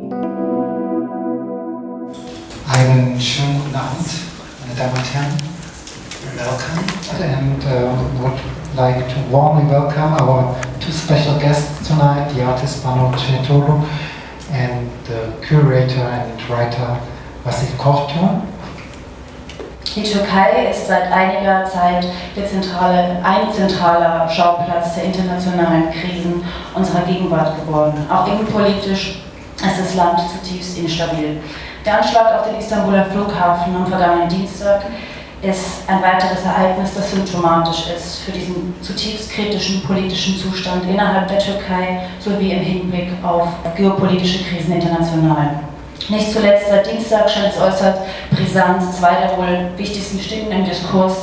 Einen schönen guten Abend, meine Damen und Herren. Welcome, and would like to warmly welcome our two special guests tonight, the artist Banu Cennetoğlu and the curator and writer Vasif Kortun. Die Türkei ist seit einiger Zeit ein zentraler Schauplatz der internationalen Krisen unserer Gegenwart geworden. Auch innenpolitisch ist das Land zutiefst instabil. Der Anschlag auf den Istanbuler Flughafen am vergangenen Dienstag ist ein weiteres Ereignis, das symptomatisch ist für diesen zutiefst kritischen politischen Zustand innerhalb der Türkei sowie im Hinblick auf geopolitische Krisen international. Nicht zuletzt seit Dienstag scheint es äußerst brisant, zwei der wohl wichtigsten Stimmen im Diskurs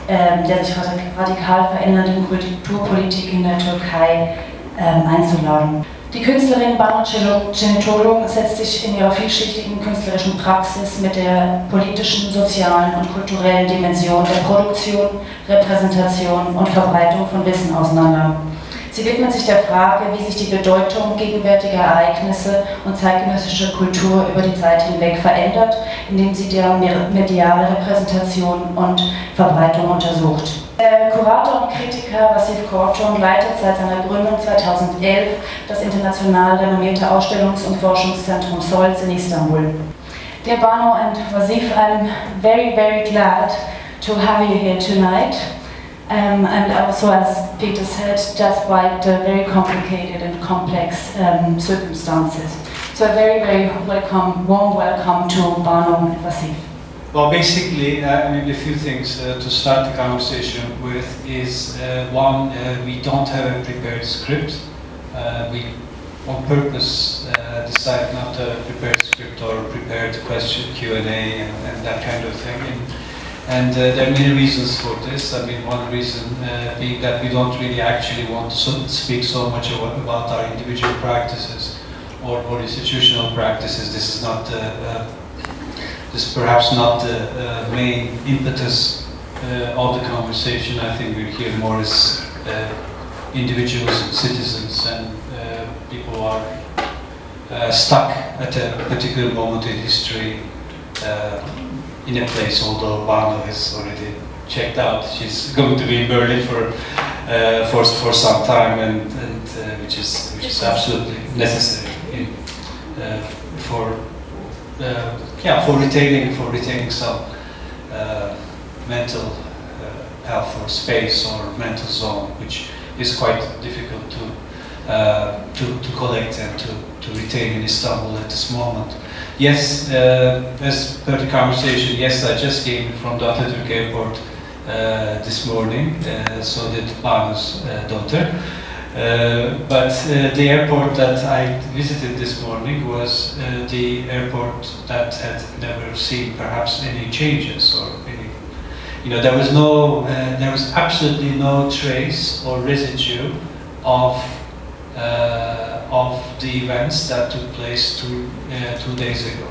der sich radikal verändernden Kulturpolitik in der Türkei einzuladen. Die Künstlerin Banu Cennetoğlu setzt sich in ihrer vielschichtigen künstlerischen Praxis mit der politischen, sozialen und kulturellen Dimension der Produktion, Repräsentation und Verbreitung von Wissen auseinander. Sie widmet sich der Frage, wie sich die Bedeutung gegenwärtiger Ereignisse und zeitgenössischer Kultur über die Zeit hinweg verändert, indem sie deren mediale Repräsentation und Verbreitung untersucht. Der Kurator und Kritiker Vasif Kortun leitet seit seiner Gründung 2011 das international renommierte Ausstellungs- und Forschungszentrum Setzt in Istanbul. Dear Banu and Vasif, I'm very, very glad to have you here tonight. And also, as Peter said, despite very complicated and complex circumstances. So a very, very warm welcome to Banu and Vasif. Well, basically, maybe a few things to start the conversation with is one, we don't have a prepared script. We, on purpose, decide not to prepare a script or prepared question, Q&A, and that kind of thing. And there are many reasons for this. I mean, one reason being that we don't really actually want to speak so much about our individual practices or institutional practices. This is not this is perhaps not the main impetus of the conversation. I think we're here more as individuals, citizens, and people who are stuck at a particular moment in history in a place, although Banu has already checked out. She's going to be in Berlin for some time, and which is absolutely necessary for retaining some mental health or space or mental zone, which is quite difficult to collect and to retain in Istanbul at this moment. Yes, as per the conversation, yes, I just came from the Atatürk airport this morning, so did Banu's daughter. But the airport that I visited this morning was the airport that had never seen perhaps any changes or any, there was absolutely no trace or residue of the events that took place 2 days ago.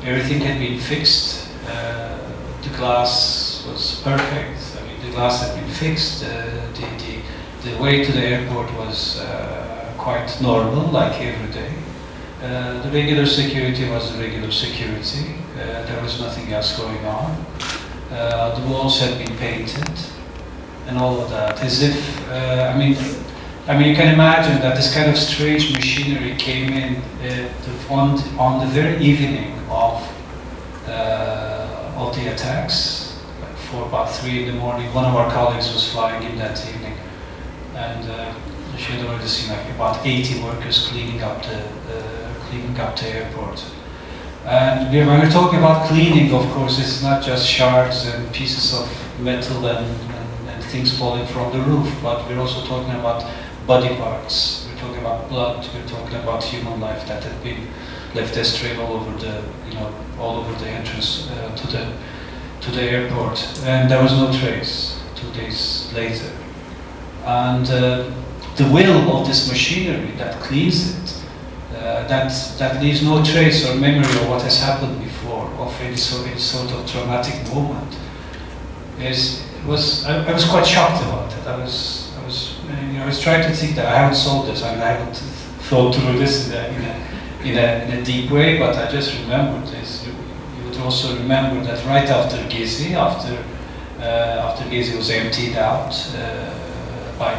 Everything had been fixed. The glass was perfect. I mean, the glass had been fixed. The way to the airport was quite normal, like every day. The regular security was the regular security. There was nothing else going on. The walls had been painted, and all of that. As if, I mean, you can imagine that this kind of strange machinery came in on the very evening of the attacks, for about 3 in the morning. One of our colleagues was flying in that evening, and she had already seen like about 80 workers cleaning up the airport. And when we're talking about cleaning, of course, it's not just shards and pieces of metal and things falling from the roof, but we're also talking about body parts. We're talking about blood. We're talking about human life that had been left astray all over the entrance to the airport, and there was no trace 2 days later. And the will of this machinery that cleans it, that leaves no trace or memory of what has happened before, of any sort of traumatic moment, I was quite shocked about it. I was trying to think that I haven't solved this. I haven't thought through this in in a deep way, but I just remembered this. You would also remember that right after Gezi, after Gezi was emptied out by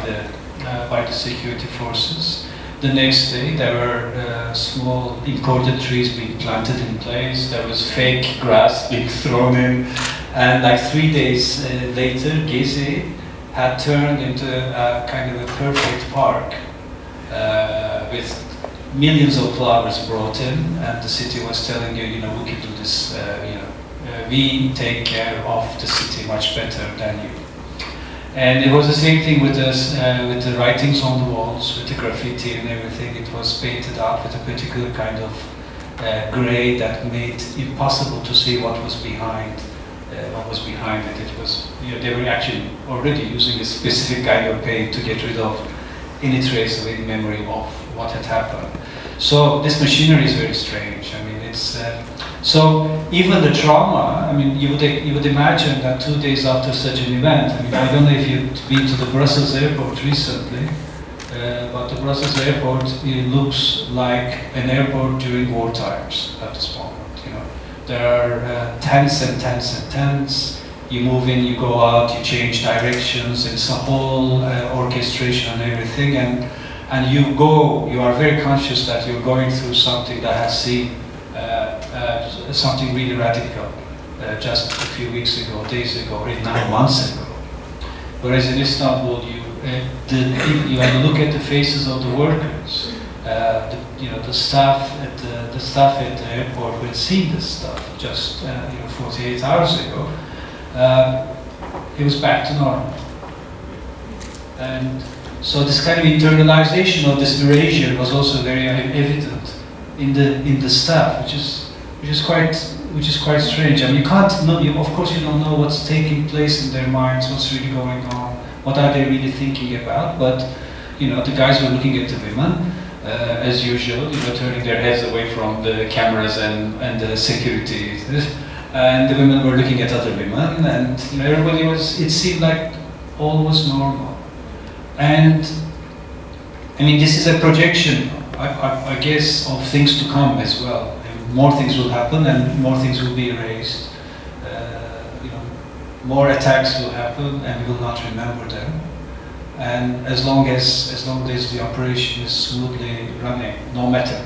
the security forces, the next day there were small imported trees being planted in place. There was fake grass being thrown in, and like 3 days later, Gezi had turned into a kind of a perfect park with millions of flowers brought in, and the city was telling you, we can do this, we take care of the city much better than you. And it was the same thing with us, with the writings on the walls, with the graffiti and everything. It was painted out with a particular kind of gray that made it impossible to see what was behind it. It was, they were actually already using a specific kind of paint to get rid of any trace of any memory of what had happened. So this machinery is very strange. I mean, it's so even the trauma. I mean, you would imagine that 2 days after such an event. I mean, I don't know if you've been to the Brussels airport recently, but the Brussels airport, it looks like an airport during war times at this moment. There are tents and tents and tents. You move in, you go out, you change directions. It's a whole orchestration and everything, and you are very conscious that you're going through something that has seen something really radical just a few weeks ago, days ago, or 9 months ago. Whereas in Istanbul, when you look at the faces of the workers, the staff at the airport who had seen this stuff just 48 hours ago, it was back to normal. And so this kind of internalization of this erasure was also very evident in the staff, which is quite strange. I mean, you can't know. Of course, you don't know what's taking place in their minds, what's really going on, what are they really thinking about. But the guys were looking at the women as usual, turning their heads away from the cameras and the security, and the women were looking at other women, and everybody was. It seemed like all was normal. And I mean, this is a projection, I guess, of things to come as well. More things will happen, and more things will be erased. More attacks will happen, and we will not remember them. And as long as the operation is smoothly running, no matter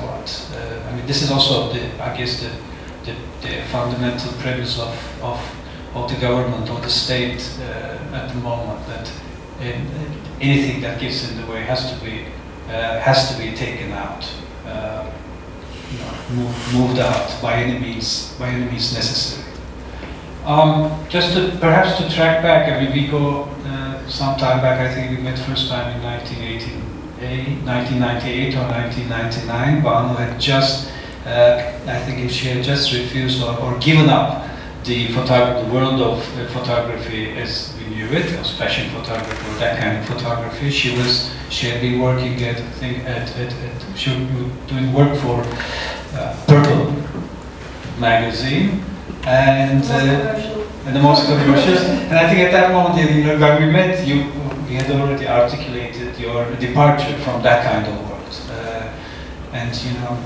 what. I mean, this is also the fundamental premise of the government or the state at the moment, that anything that gets in the way has to be taken out, moved out by any means necessary. Just perhaps to track back, I mean, we go some time back. I think we met first time in 1998 or 1999. Banu had just, I think she had just refused or given up the world of photography as we knew it, as fashion photography or that kind of photography. She had been working she was doing work for Purple magazine and the Moscow commercials. And I think at that moment, when we met, we had already articulated your departure from that kind of world. And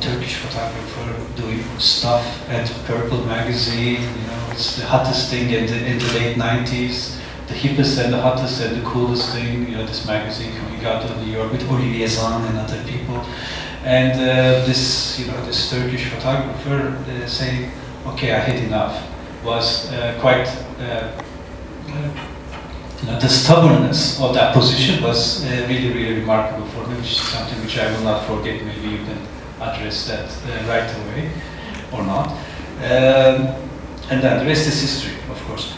Turkish photographer doing stuff at Purple magazine. It's the hottest thing in the late 90s, the hippest and the hottest and the coolest thing. This magazine coming out of New York with Olivier Zahn and other people. And this Turkish photographer saying, "Okay, I had enough," was quite. The stubbornness of that position was really, really remarkable for me, which is something which I will not forget. Maybe you can address that right away, or not. And then the rest is history, of course.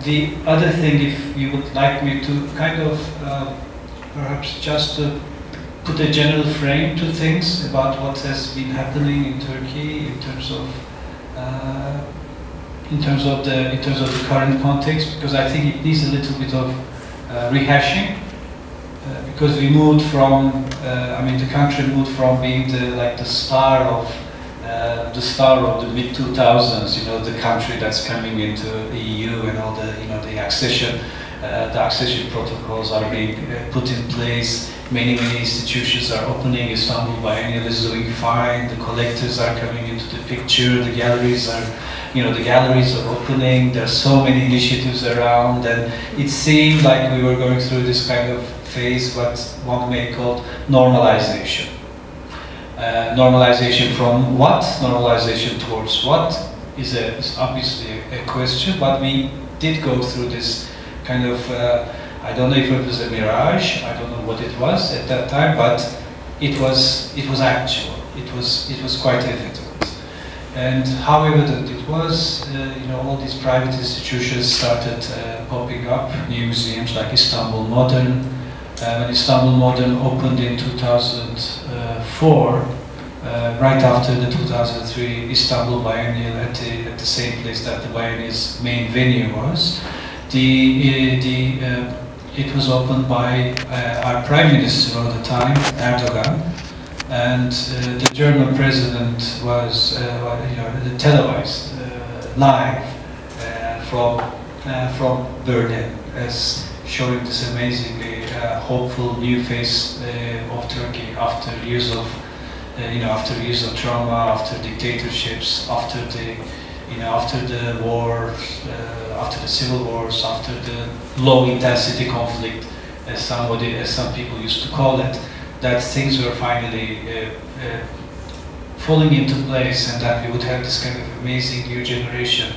The other thing, if you would like me to kind of perhaps just put a general frame to things about what has been happening in Turkey in terms of the current context, because I think it needs a little bit of rehashing, because we moved from, the country moved from being the star of the mid-2000s, the country that's coming into the EU and all the accession The accession protocols are being put in place. Many institutions are opening. Istanbul Biennale is doing fine. The collectors are coming into the picture. The galleries are, the galleries are opening. There are so many initiatives around, and it seemed like we were going through this kind of phase, what one may call normalization. Normalization from what? Normalization towards what is obviously a question, but we did go through this kind of, I don't know if it was a mirage, I don't know what it was at that time, but it was actual. It was quite evident. And how evident it was, all these private institutions started popping up, new museums like Istanbul Modern. When Istanbul Modern opened in 2004, right after the 2003 Istanbul Biennale at the same place that the Biennale's main venue was, it was opened by our Prime Minister at the time, Erdogan, and the German President was televised live from Berlin, as showing this amazingly hopeful new face of Turkey after years of trauma, after dictatorships, after the war, after the civil wars, after the low intensity conflict, as some people used to call it, that things were finally falling into place, and that we would have this kind of amazing new generation,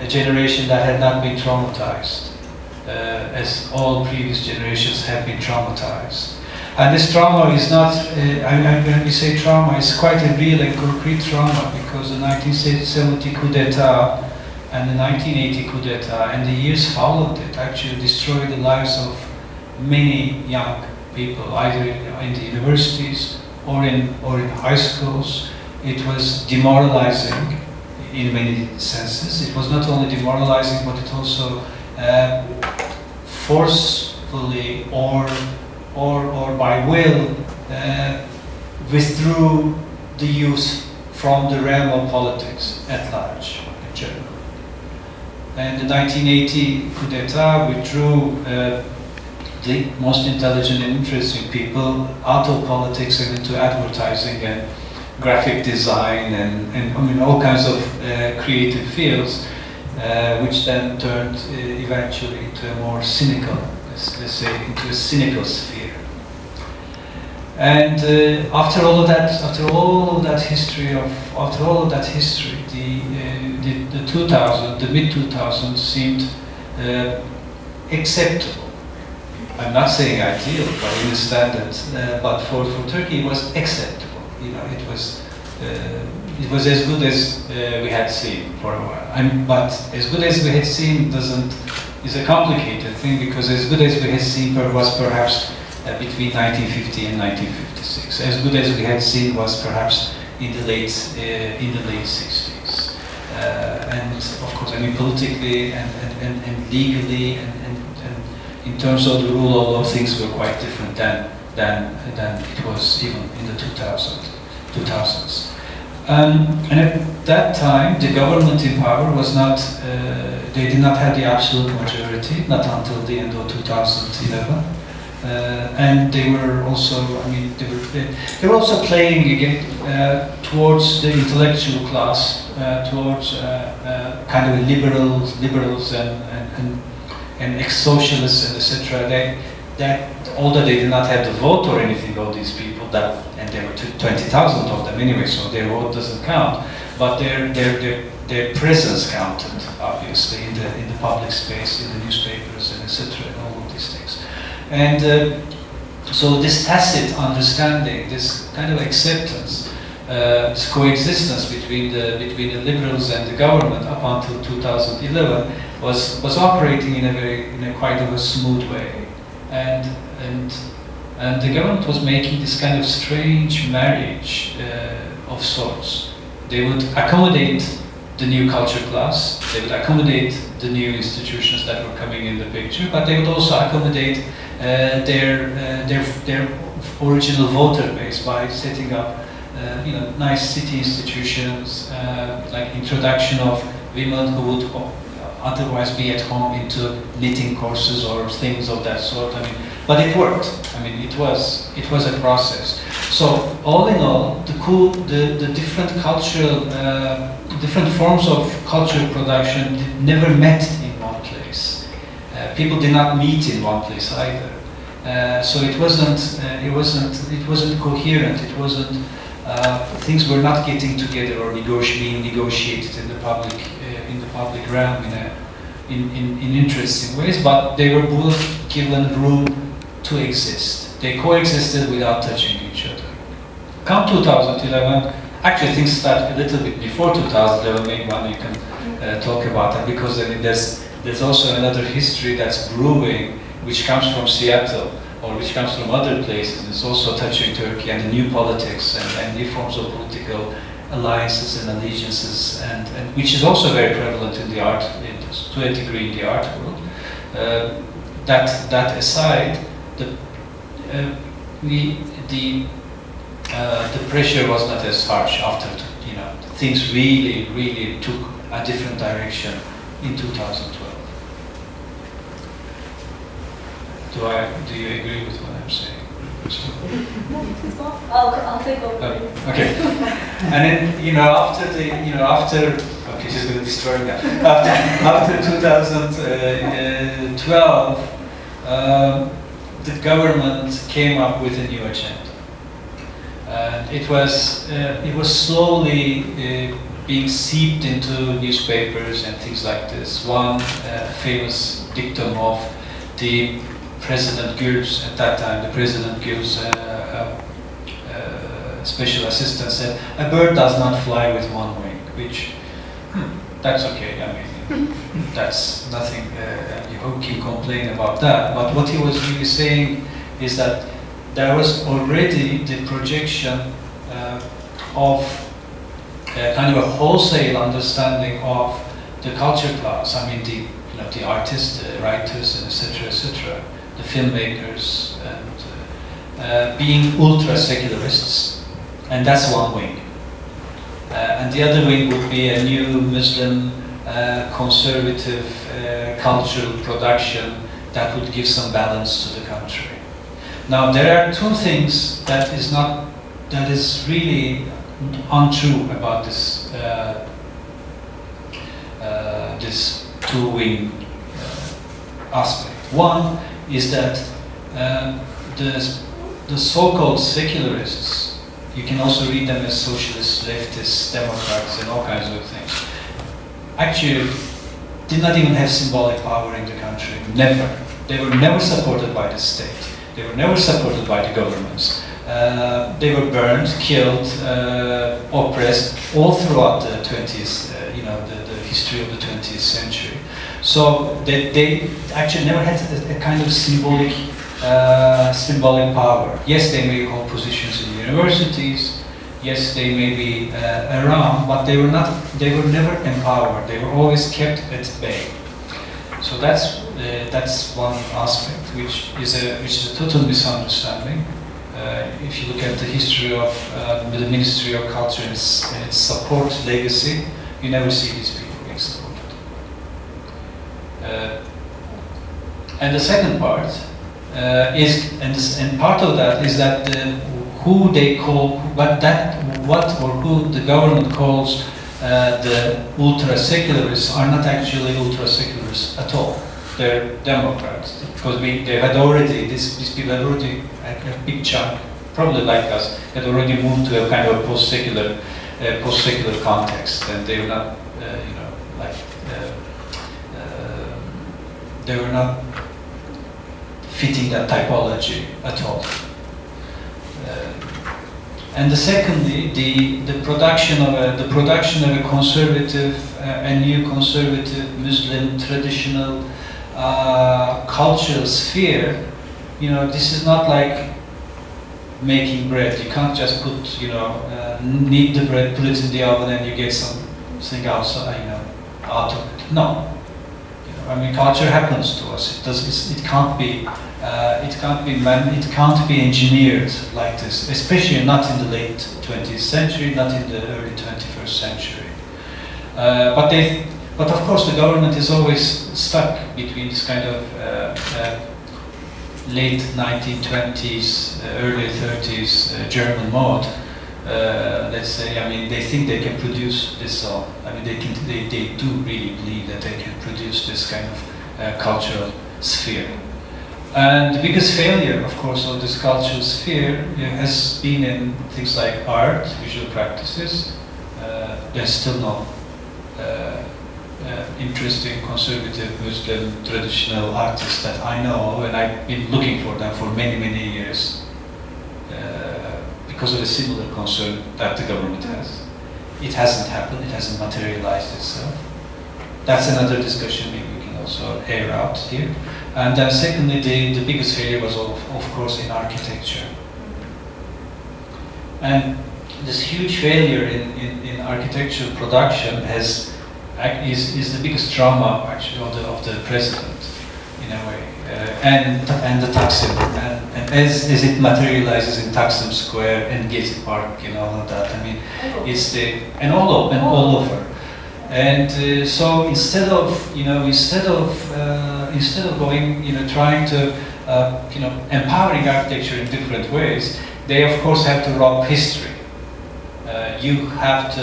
a generation that had not been traumatized, as all previous generations have been traumatized. And this trauma is not, when we say trauma, it's quite a real and concrete trauma, because the 1970 coup d'etat and the 1980 coup d'etat and the years followed it actually destroyed the lives of many young people, either in the universities or in high schools. It was demoralizing in many senses. It was not only demoralizing, but it also forcefully or by will withdrew the youth from the realm of politics at large, in general. And the 1980 coup d'etat withdrew the most intelligent and interesting people out of politics and into advertising and graphic design and all kinds of creative fields, which then turned eventually into a more cynical, let's say, into a cynical sphere. And after all of that history, the mid-2000s seemed acceptable. I'm not saying ideal, but I understand that. But for Turkey, it was acceptable. It was as good as we had seen for a while. But as good as we had seen is a complicated thing, because as good as we had seen was perhaps between 1950 and 1956. As good as we had seen was perhaps in the late 60s. And of course, politically and legally and in terms of the rule of law, things were quite different than it was even in the 2000s. And at that time, the government in power was not, they did not have the absolute majority, not until the end of 2011. And they were also, they were also playing again towards the intellectual class, towards kind of liberals and ex-socialists and etc. Although they did not have the vote or anything of these people, and there were 20,000 of them anyway, so their vote doesn't count. But their presence counted, obviously, in the public space, in the newspapers and etc. and all of these things. And so this tacit understanding, this kind of acceptance, this coexistence between the liberals and the government up until 2011 was operating in a quite of a smooth way, and the government was making this kind of strange marriage of sorts. They would accommodate the new culture class, they would accommodate the new institutions that were coming in the picture, but they would also accommodate their original voter base by setting up nice city institutions, like introduction of women who would otherwise be at home into knitting courses or things of that sort. I mean, but it worked. I mean, it was a process. So all in all, the different cultural, different forms of cultural production never met in one place. People did not meet in one place either. So it wasn't coherent. It wasn't. Things were not getting together or being negotiated in the public realm in interesting ways. But they were both given room to exist. They coexisted without touching each other. Come 2011, actually things start a little bit before 2011. Maybe one you can talk about that, because I mean there's also another history that's brewing, which comes from Seattle or which comes from other places. It's also touching Turkey and the new politics and new forms of political alliances and allegiances, and which is also very prevalent in the art, to a degree, in the art world. That aside, the pressure was not as harsh after, things really took a different direction in 2012. Do you agree with what I'm saying? I'll take over. Okay. And then after okay, she's going to destroy that. After 2012, the government came up with a new agenda. It was slowly being seeped into newspapers and things like this. One famous dictum of the President Gül's, at that time, the President Gül's special assistant said, "A bird does not fly with one wing," which, that's okay, I mean, that's nothing, who can complain about that. But what he was really saying is that there was already the projection of kind of a wholesale understanding of the culture class. I mean, the artists, the writers, and etc., the filmmakers, and being ultra-secularists, and that's one wing. And the other wing would be a new Muslim conservative cultural production that would give some balance to the country. Now, there are two things that is really untrue about this this two-wing aspect. One is that the so-called secularists, you can also read them as socialists, leftists, democrats, and all kinds of things, actually did not even have symbolic power in the country. Never. They were never supported by the state. They were never supported by the governments. They were burned, killed, oppressed all throughout the 20th, the history of the 20th century. So they actually never had a kind of symbolic power. Yes, they may hold positions in universities. Yes, they may be around, but they were never empowered. They were always kept at bay. So that's one aspect, which is a total misunderstanding. If you look at the history of the Ministry of Culture and its support legacy, you never see these people being supported. And the second part and part of that is that who they call, who the government calls the ultra-secularists are not actually ultra-secularists at all. They're Democrats, because they had already, these people had already, a big chunk, probably like us, had already moved to a kind of post-secular context, and they were not, they were not fitting that typology at all. And secondly, the production of a conservative, a new conservative Muslim traditional cultural sphere. This is not like making bread. You can't just put, knead the bread, put it in the oven, and you get something outside, out of it. No. Culture happens to us. It can't be. It can't be engineered like this, especially not in the late 20th century, not in the early 21st century. But But of course, the government is always stuck between this kind of late 1920s, early 30s German mode. Let's say, I mean, they think they can produce this all. I mean, they do really believe that they can produce this kind of cultural sphere. And the biggest failure, of course, of this cultural sphere has been in things like art, visual practices. There's still no interesting, conservative, Muslim, traditional artists that I know, and I've been looking for them for many, many years because of a similar concern that the government has. It hasn't happened, it hasn't materialized itself. That's another discussion maybe we can also air out here. And then secondly, the biggest failure was of course in architecture. And this huge failure in architectural production is the biggest trauma actually of the president in a way, and the Taksim, and as it materializes in Taksim Square and Gezi Park and all of that. I mean, it's all over. And so instead of going, trying to, empowering architecture in different ways, they of course have to rob history. You have to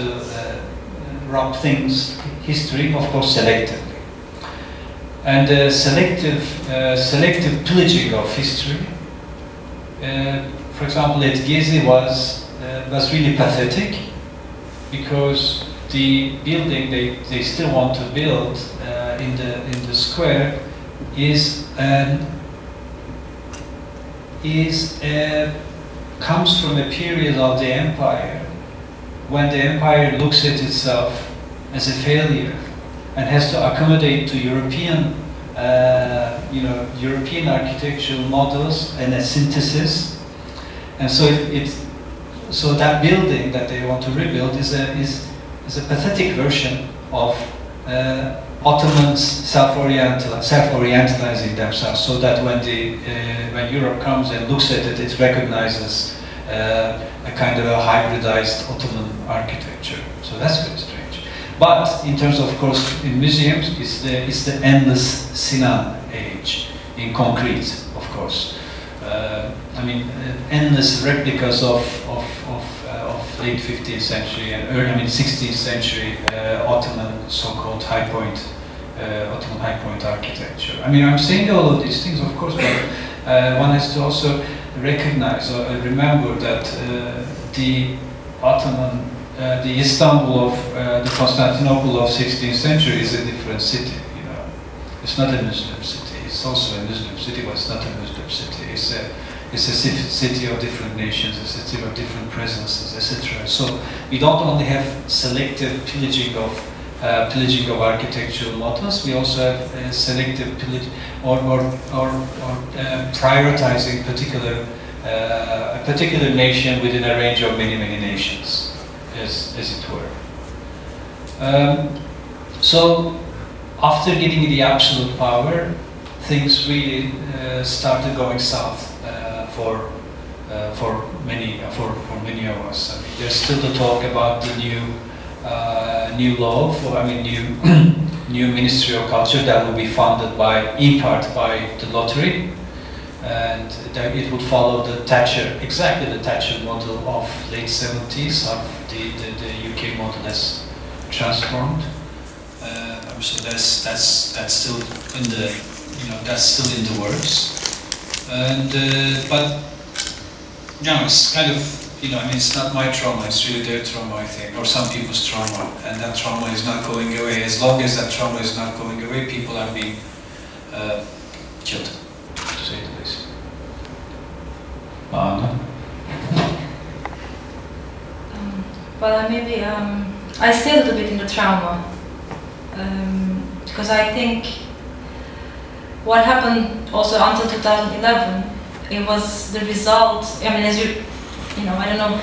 rob history, of course, selectively. And selective pillaging of history, for example, at Gezi was really pathetic, because the building they still want to build in the square comes from a period of the empire when the empire looks at itself as a failure and has to accommodate to European architectural models and a synthesis, and so that building that they want to rebuild is a pathetic version of Ottomans self-orientalizing themselves, so that when Europe comes and looks at it, it recognizes a kind of a hybridized Ottoman architecture. So that's very strange. But in terms of course, in museums, it's the endless Sinan age in concrete, of course. I mean, endless replicas of late 15th century and early 16th century Ottoman so-called Ottoman high point architecture. I mean, I'm saying all of these things, of course, but one has to also recognize or remember that the Istanbul the Constantinople of 16th century is a different city. It's not a Muslim city. It's also a Muslim city, but it's not a Muslim city. It's a city of different nations, a city of different presences, etc. So we don't only have selective pillaging of architectural models. We also have selective pillaging or prioritizing a particular nation within a range of many nations, as it were. So after getting the absolute power, things really started going south. For many of us. I mean, there's still the talk about the new law new Ministry of Culture that will be funded in part by the lottery, and that it would follow exactly the Thatcher model of late 70s, of the UK model has transformed. So that's still in the works. And but it's kind of it's not my trauma, it's really their trauma, I think, or some people's trauma, and that trauma is not going away. As long as that trauma is not going away, people are being killed, to say the least. Well, maybe I stay a little bit in the trauma, because I think what happened also until 2011, it was the result. I mean, as I don't know,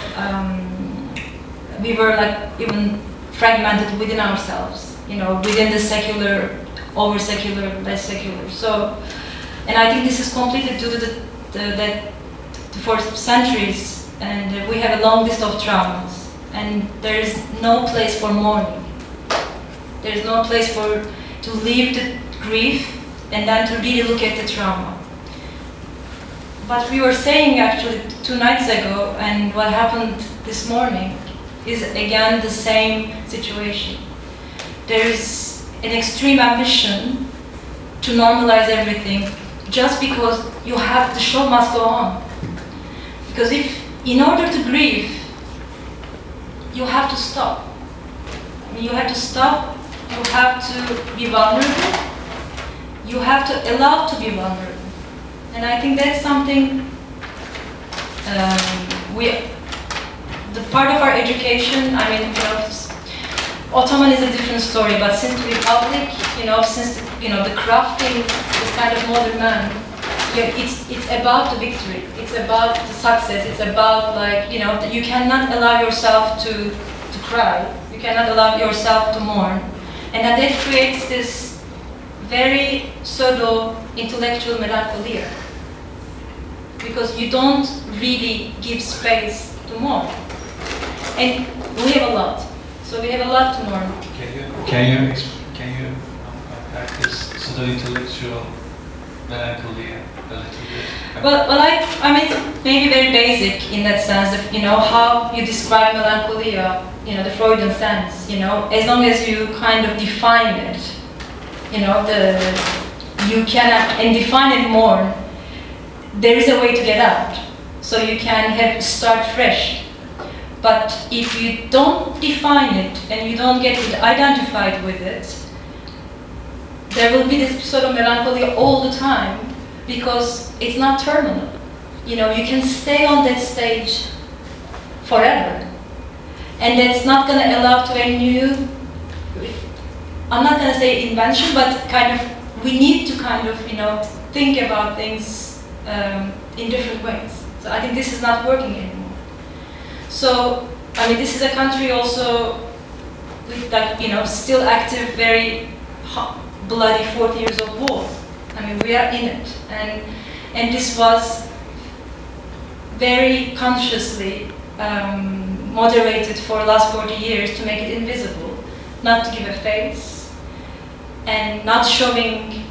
we were like even fragmented within ourselves, within the secular, over secular, less secular. So, and I think this is completely due to for centuries, and we have a long list of traumas, and there is no place for mourning. There is no place to leave the grief and then to really look at the trauma. What we were saying actually 2 nights ago and what happened this morning is again the same situation. There is an extreme ambition to normalize everything just because the show must go on. Because in order to grieve, you have to stop. I mean, you have to stop, you have to be vulnerable, you have to allow to be vulnerable. And I think that's something the part of our education, I mean, Ottoman is a different story, but since the Republic, since the crafting, this kind of modern man, it's about the victory, it's about the success, it's about you cannot allow yourself to cry, you cannot allow yourself to mourn, and that creates this very pseudo-intellectual melancholia, because you don't really give space to mourn, and we have a lot. So we have a lot to mourn. Can you practice pseudo-intellectual melancholia a little bit? Well, I mean, it's maybe very basic in that sense of how you describe melancholia, the Freudian sense. As long as you kind of define it, you cannot and define it more. There is a way to get out, so you can start fresh. But if you don't define it and you don't get identified with it, there will be this sort of melancholy all the time because it's not terminal. You can stay on that stage forever. And that's not going to allow to a new, I'm not going to say invention, but we need to think about things in different ways. So I think this is not working anymore. So, I mean, this is a country also with still active, very bloody 40 years of war. I mean, we are in it. And this was very consciously moderated for the last 40 years to make it invisible, not to give a face, and not showing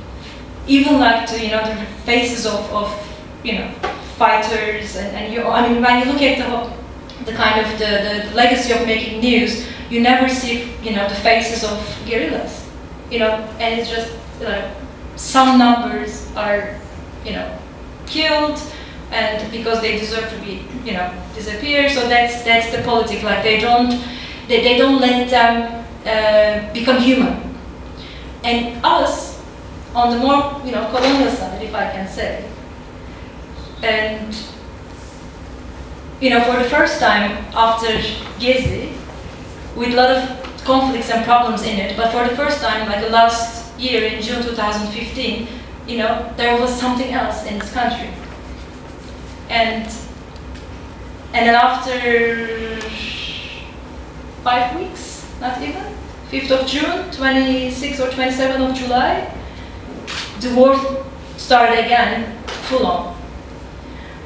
even the faces of fighters I mean, when you look at the legacy of making news, you never see the faces of guerrillas, and it's just some numbers are killed, and because they deserve to be disappear. So that's the politics. They don't let them become human. And us on the more colonial side, if I can say, and for the first time after Gezi, with a lot of conflicts and problems in it, but for the first time, the last year in June 2015, there was something else in this country. And then after 5 weeks, not even, 5th of June, 26th or 27th of July, the war started again, full on.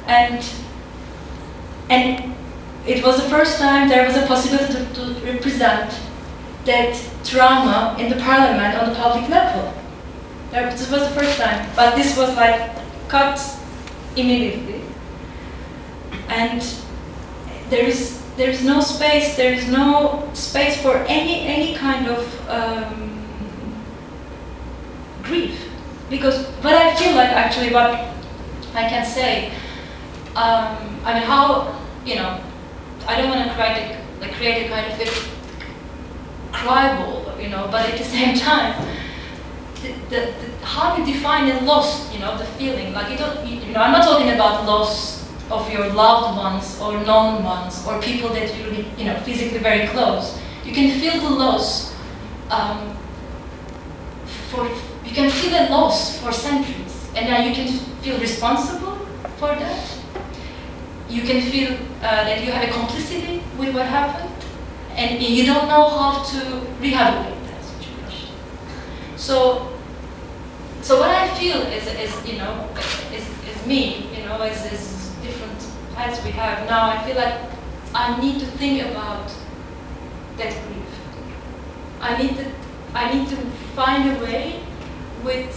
And it was the first time there was a possibility to represent that trauma in the parliament on the public level. This was the first time, but this was cut immediately. And there is no space. There is no space for any kind of grief, because what I feel actually, what I can say, I mean, how I don't want to create a kind of a cry wall, but at the same time, how you define a loss, the feeling, I'm not talking about loss of your loved ones or known ones or people that you really, physically very close. You can feel the loss you can feel a loss for centuries, and then you can feel responsible for that. You can feel that you have a complicity with what happened, and you don't know how to rehabilitate that situation. So what I feel is me, as different paths we have now. I feel like I need to think about that grief. I need to I need to find a way with,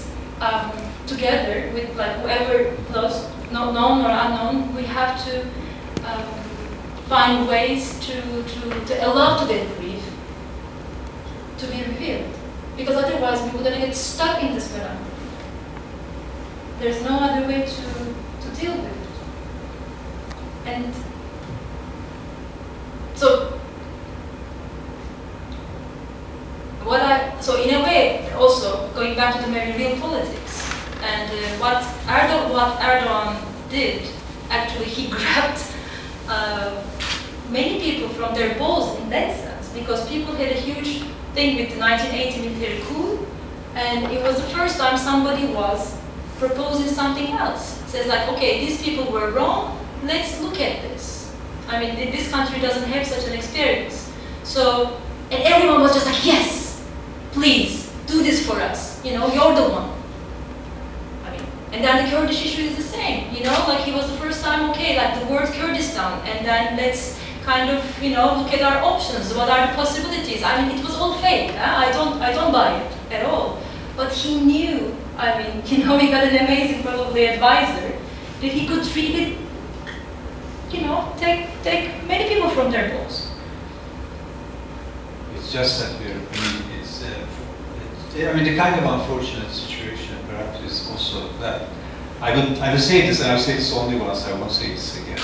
together with like whoever knows, known or unknown, we have to find ways to allow to that grief to be revealed. Because otherwise we wouldn't get stuck in this phenomenon. There's no other way to deal with it. And so, so in a way, also going back to the very real politics, and what Erdogan did, actually he grabbed many people from their balls in that sense, because people had a huge thing with the 1980 military coup, and it was the first time somebody was proposing something else. It says like, okay, these people were wrong, let's look at this. I mean, this country doesn't have such an experience. So, and everyone was just like, yes, please, do this for us. You know, you're the one. I mean, and then the Kurdish issue is the same. You know, like it was the first time, okay, like the word Kurdistan, and then let's kind of, you know, look at our options. What are the possibilities? I mean, it was all fake. I don't buy it at all. But he knew. I mean, you know, he got an amazing, probably advisor that he could really, you know, take many people from their balls. It's just that we're, I mean, the kind of unfortunate situation perhaps is also that, I will say this, and I'll say this only once, I won't say this again.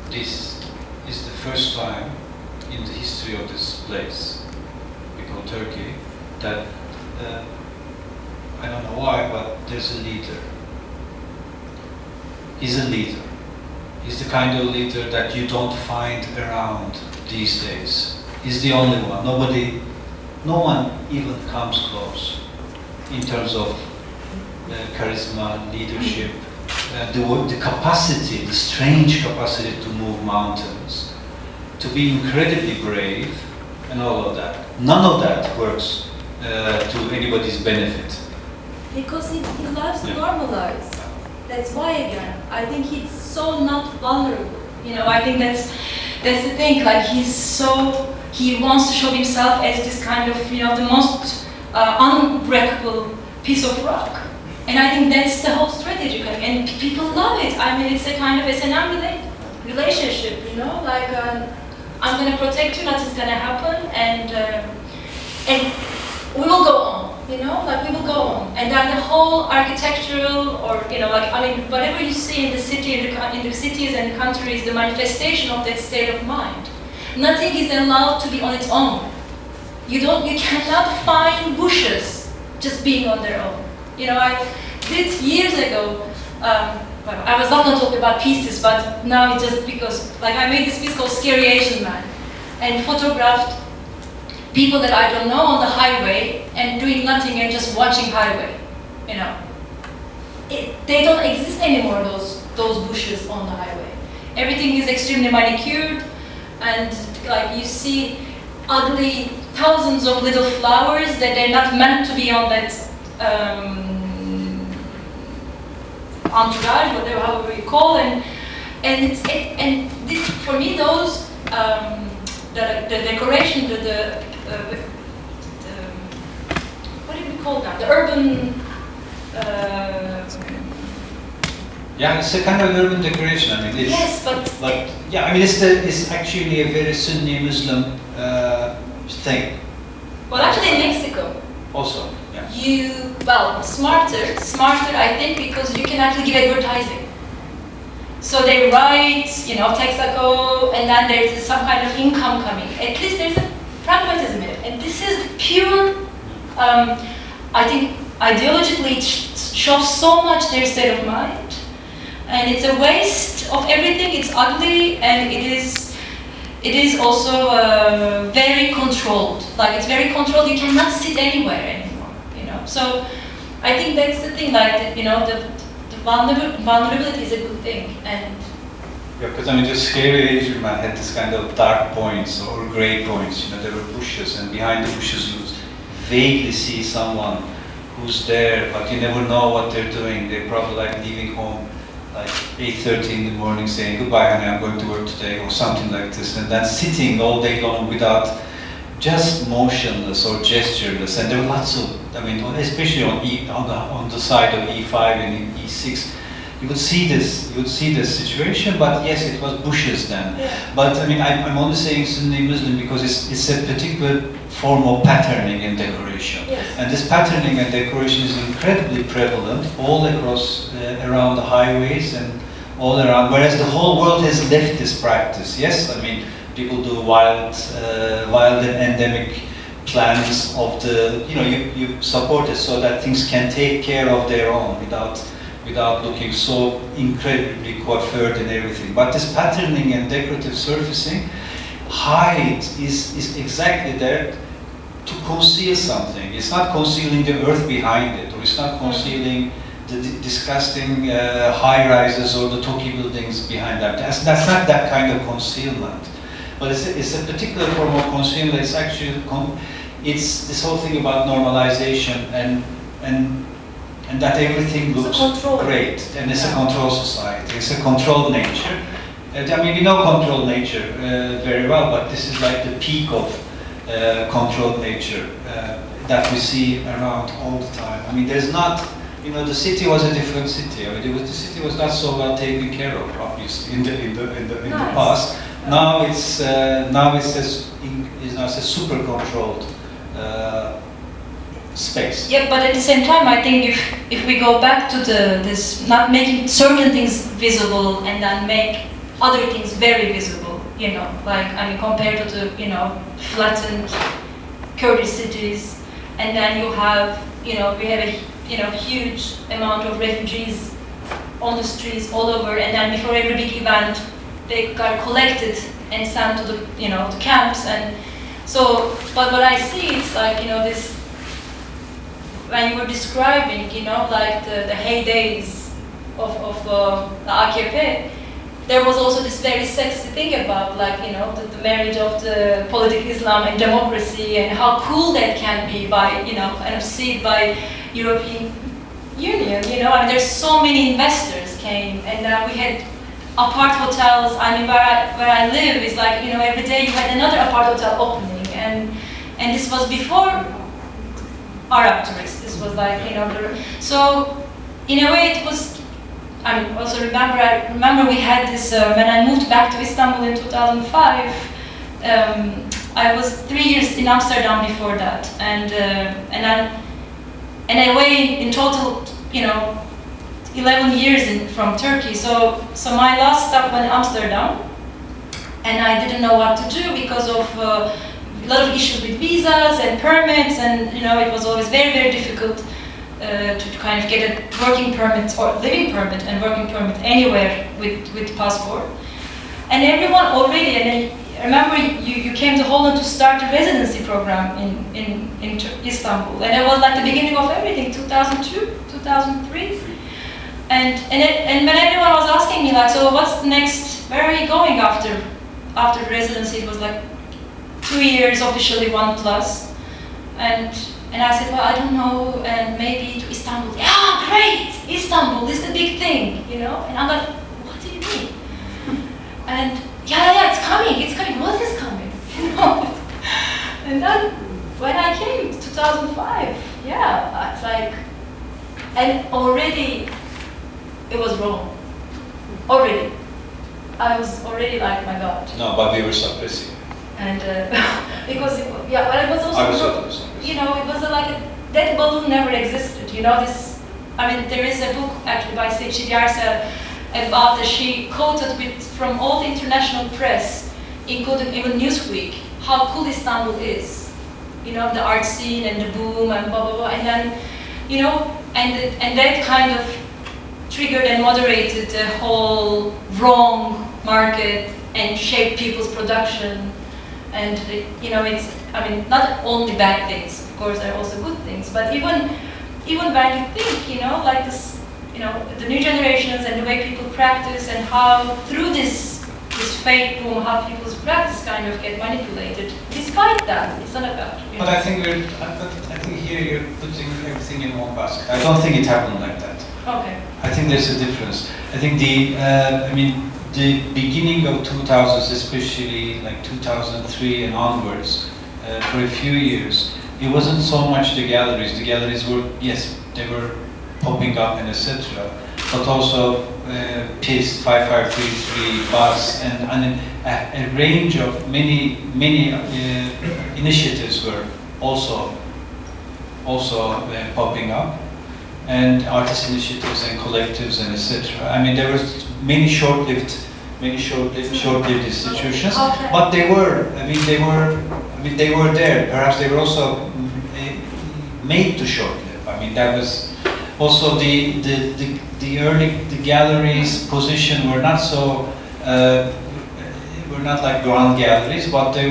This is the first time in the history of this place, we call Turkey, that I don't know why, but there's a leader. He's a leader. He's the kind of leader that you don't find around these days. He's the only one. No one even comes close in terms of charisma, leadership, the capacity, the strange capacity to move mountains, to be incredibly brave, and all of that. None of that works to anybody's benefit. Because he loves to normalize. That's why, again, I think he's so not vulnerable. You know, I think that's the thing. Like he wants to show himself as this kind of, you know, the most unbreakable piece of rock. And I think that's the whole strategy. And people love it. I mean, it's a kind of S&M relationship. You know, like I'm going to protect you, nothing's going to happen, and we will go on. You know, like we will go on, and then the whole architectural, or you know, like I mean, whatever you see in the city, in the cities and countries, the manifestation of that state of mind. Nothing is allowed to be on its own. You cannot find bushes just being on their own. You know, I did years ago. I was not going to talk about pieces, but now it's just because, like, I made this piece called "Scary Asian Man," and photographed people that I don't know on the highway and doing nothing and just watching highway, you know. They don't exist anymore, those bushes on the highway. Everything is extremely manicured, and like you see ugly thousands of little flowers that they're not meant to be on that entourage, whatever, however you call, and this, for me, those the decoration, what do we call that? The urban. Yeah, it's a kind of urban decoration. I mean, it's, yes, but yeah, I mean, it's actually a very Sunni Muslim thing. Well, actually, in Mexico. Also, yeah. Smarter, I think, because you can actually give advertising. So they write, you know, Texaco, and then there's some kind of income coming. At least there's a pragmatism in it. And this is pure, I think, ideologically, it shows so much their state of mind. And it's a waste of everything. It's ugly, and it is also very controlled. Like, it's very controlled. You cannot sit anywhere anymore, you know. So I think that's the thing, like, you know, the vulnerability is a good thing. And yeah, because I mean, the Scary Asian Man had this kind of dark points or grey points. You know, there were bushes, and behind the bushes you vaguely see someone who's there, but you never know what they're doing. They're probably like leaving home like 8:30 in the morning, saying goodbye, honey, I'm going to work today, or something like this, and then sitting all day long without just motionless or gestureless, and there were lots of, I mean, especially on the side of E5 and E6, you would see this situation. But yes, it was bushes then. Yeah. But I mean, I'm only saying Sunni Muslim because it's a particular form of patterning and decoration, Yes. and this patterning and decoration is incredibly prevalent all across around the highways and all around. Whereas the whole world has left this practice. Yes, I mean, people do wild and endemic plans of the, you support it so that things can take care of their own without looking so incredibly coiffured and everything. But this patterning and decorative surfacing, height is exactly there to conceal something. It's not concealing the earth behind it, or it's not concealing the disgusting high-rises or the Toki buildings behind that. That's not that kind of concealment. But it's a particular form of concealment. It's actually, it's this whole thing about normalization and that everything looks great. And it's a control society. It's a controlled nature. I mean, we know controlled nature very well, but this is like the peak of controlled nature that we see around all the time. I mean, there's not, the city was a different city. I mean, the city was not so well taken care of, obviously, in the past. Now it's a super controlled space. Yeah, but at the same time, I think if we go back to this not making certain things visible and then make other things very visible, like, I mean, compared to the, flattened Kurdish cities, and then you have, we have a, huge amount of refugees on the streets all over, and then before every big event, they got collected and sent to the, the camps, and so, but what I see, it's like, this, when you were describing, like the heydays of the AKP, there was also this very sexy thing about, like, the marriage of the political Islam and democracy, and how cool that can be by, kind of seen by European Union, I mean, there's so many investors came, and we had apart hotels. I mean, where I live is like, every day you had another apart hotel opening, and this was before Arab tourists. This was like, so in a way it was. I mean, also I remember we had this when I moved back to Istanbul in 2005. I was 3 years in Amsterdam before that, and I weighed in total, 11 years from Turkey. So my last stop was in Amsterdam, and I didn't know what to do because of a lot of issues with visas and permits, and it was always very, very difficult to kind of get a working permit or living permit and working permit anywhere with passport. And everyone already, and I remember you came to Holland to start a residency program in Istanbul, and it was like the beginning of everything, 2002, 2003. And when everyone was asking me, like, so what's the next, where are you going after residency? It was like 2 years officially, 1+. And I said, well, I don't know, and maybe to Istanbul. Yeah, great, Istanbul is the big thing, And I'm like, what do you mean? And yeah, it's coming, what is coming? And then when I came, 2005, yeah, it's like, and already, it was wrong. Already. I was already like, my God. No, but we were suppressing. And because, but it was also, it was like that balloon never existed. This, I mean, there is a book actually by sich, about that she quoted from all the international press, including even Newsweek, how cool Istanbul is. The art scene and the boom and blah, blah, blah. And then, and that kind of triggered and moderated the whole wrong market and shaped people's production. And it's, I mean, not only bad things, of course, there are also good things, but even when you think, like this, the new generations and the way people practice, and how through this fake boom, how people's practice kind of get manipulated. Despite that, it's not about. But I think here you're putting everything in one basket. I don't think it happened like that. Okay. I think there's a difference. I think the beginning of 2000s, especially like 2003 and onwards, for a few years, it wasn't so much the galleries. The galleries were, yes, they were popping up and etc. But also PIS 5533, BUS, and a range of many initiatives were also popping up, and artist initiatives and collectives and etc. I mean, there was many short-lived institutions, Okay. but they were there. Perhaps they were also made to short-live. I mean, that was also the galleries' position were not so were not like grand galleries, but they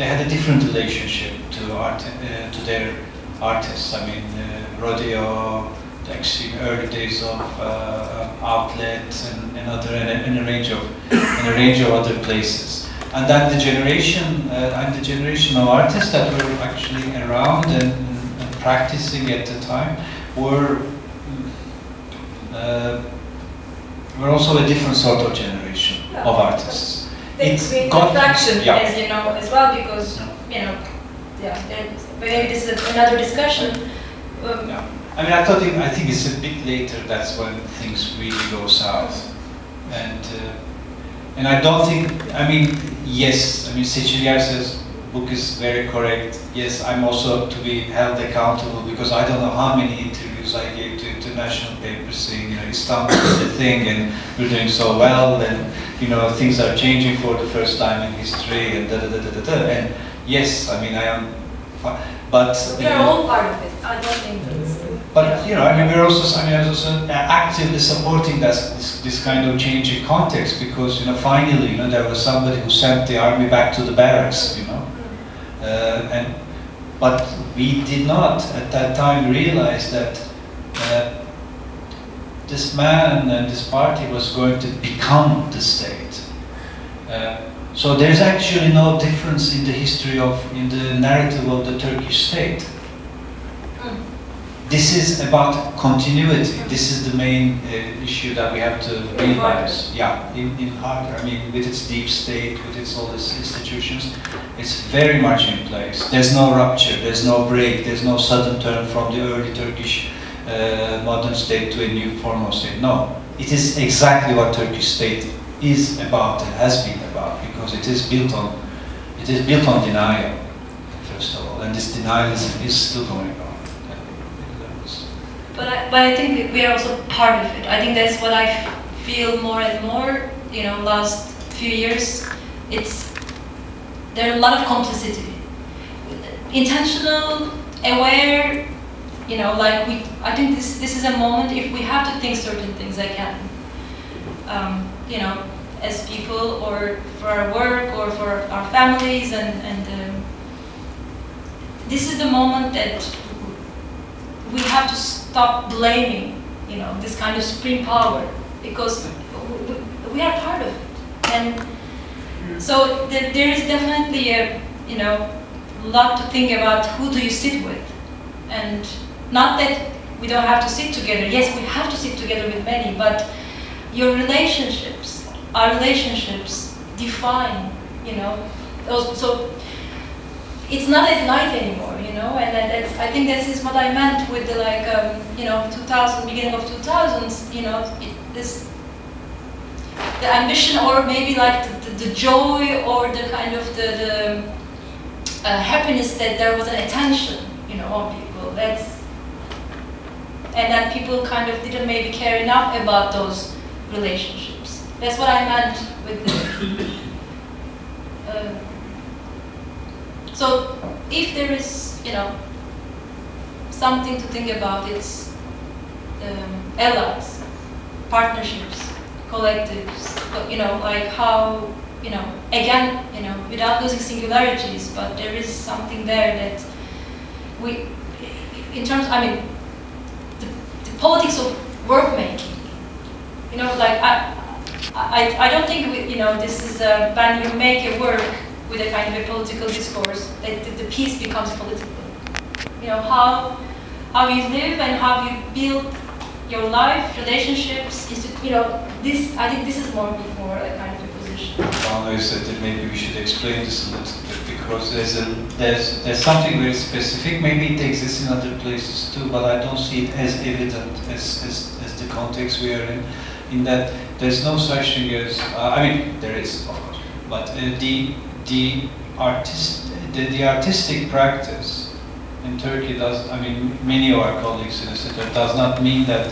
had a different relationship to art, to their artists. I mean, rodeo, the actually early days of outlets and a range of other places. And then the generation of artists that were actually around and practicing at the time were also a different sort of generation of artists. It's fraction, as you know, as well, because maybe this is another discussion. I mean, I think it's a bit later. That's when things really go south, and I don't think. I mean, yes. I mean, Seçilger's book is very correct. Yes, I'm also to be held accountable because I don't know how many interviews I gave to international papers saying, Istanbul is the thing and we're doing so well, and things are changing for the first time in history, and And yes, I mean, I am, but we are all part of it. I don't think it's. But I mean, I was also actively supporting this kind of changing context because finally there was somebody who sent the army back to the barracks, but we did not at that time realize that this man and this party was going to become the state. So there's actually no difference in the history in the narrative of the Turkish state. This is about continuity. This is the main issue that we have to realize. Yeah, in harder. I mean, with its deep state, with its all these institutions, it's very much in place. There's no rupture. There's no break. There's no sudden turn from the early Turkish modern state to a new formal state. No, it is exactly what Turkish state is about and has been about, because it is built on denial, first of all, and this denial is still going on. But I think we are also part of it. I think that's what I feel more and more. Last few years, there's a lot of complicity, intentional, aware. I think this is a moment if we have to think certain things again. As people, or for our work, or for our families, and this is the moment that we have to stop blaming, this kind of supreme power, because we are part of it. And so there is definitely a lot to think about. Who do you sit with? And not that we don't have to sit together. Yes, we have to sit together with many, but your relationships, our relationships define, so it's not as light anymore, and I think this is what I meant with the 2000, beginning of 2000s, the ambition, or maybe like the joy, or the kind of the happiness that there was an attention, on people. And that people kind of didn't maybe care enough about those relationships. That's what I meant with the. So if there is, something to think about, it's allies, partnerships, collectives, like how, again, without losing singularities, but there is something there that we, in terms, the politics of work making, like I don't think this is when you make a work with a kind of a political discourse, that the piece becomes political. How you live and how you build your life, relationships, I think this is more a kind of a position. Banu said that maybe we should explain this a little bit, because there's something very specific. Maybe it exists in other places too, but I don't see it as evident as the context we are in. In that there's no such thing as I mean there is of course, but the artistic practice in Turkey does. I mean many of our colleagues etc. does not mean that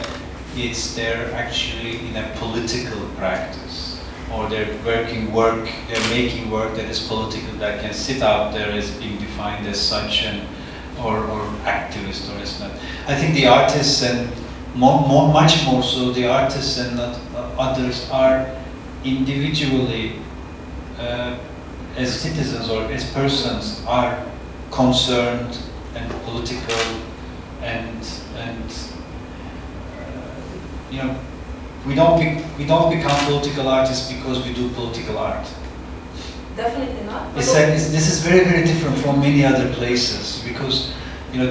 it's they're actually in a political practice, or they're making work that is political, that can sit out there as being defined as such, and or activist, or it's not. I think the artists, and much more so, the artists and others are individually, as citizens or as persons, are concerned and political, and you know, we don't become political artists because we do political art. Definitely not. This is very, very different from many other places, because you know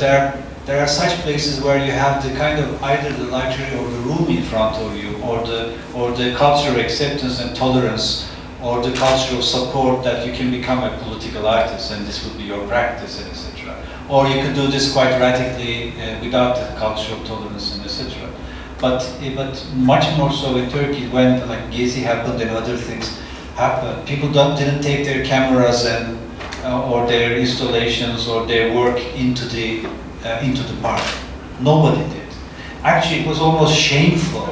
there are such places where you have the kind of either the luxury or the room in front of you, or the cultural acceptance and tolerance, or the cultural support that you can become a political artist, and this will be your practice, and etc. Or you could do this quite radically without the cultural tolerance and etc. But much more so in Turkey, when like Gezi happened and other things happened, people didn't take their cameras and or their installations or their work into the park. Nobody did. Actually, it was almost shameful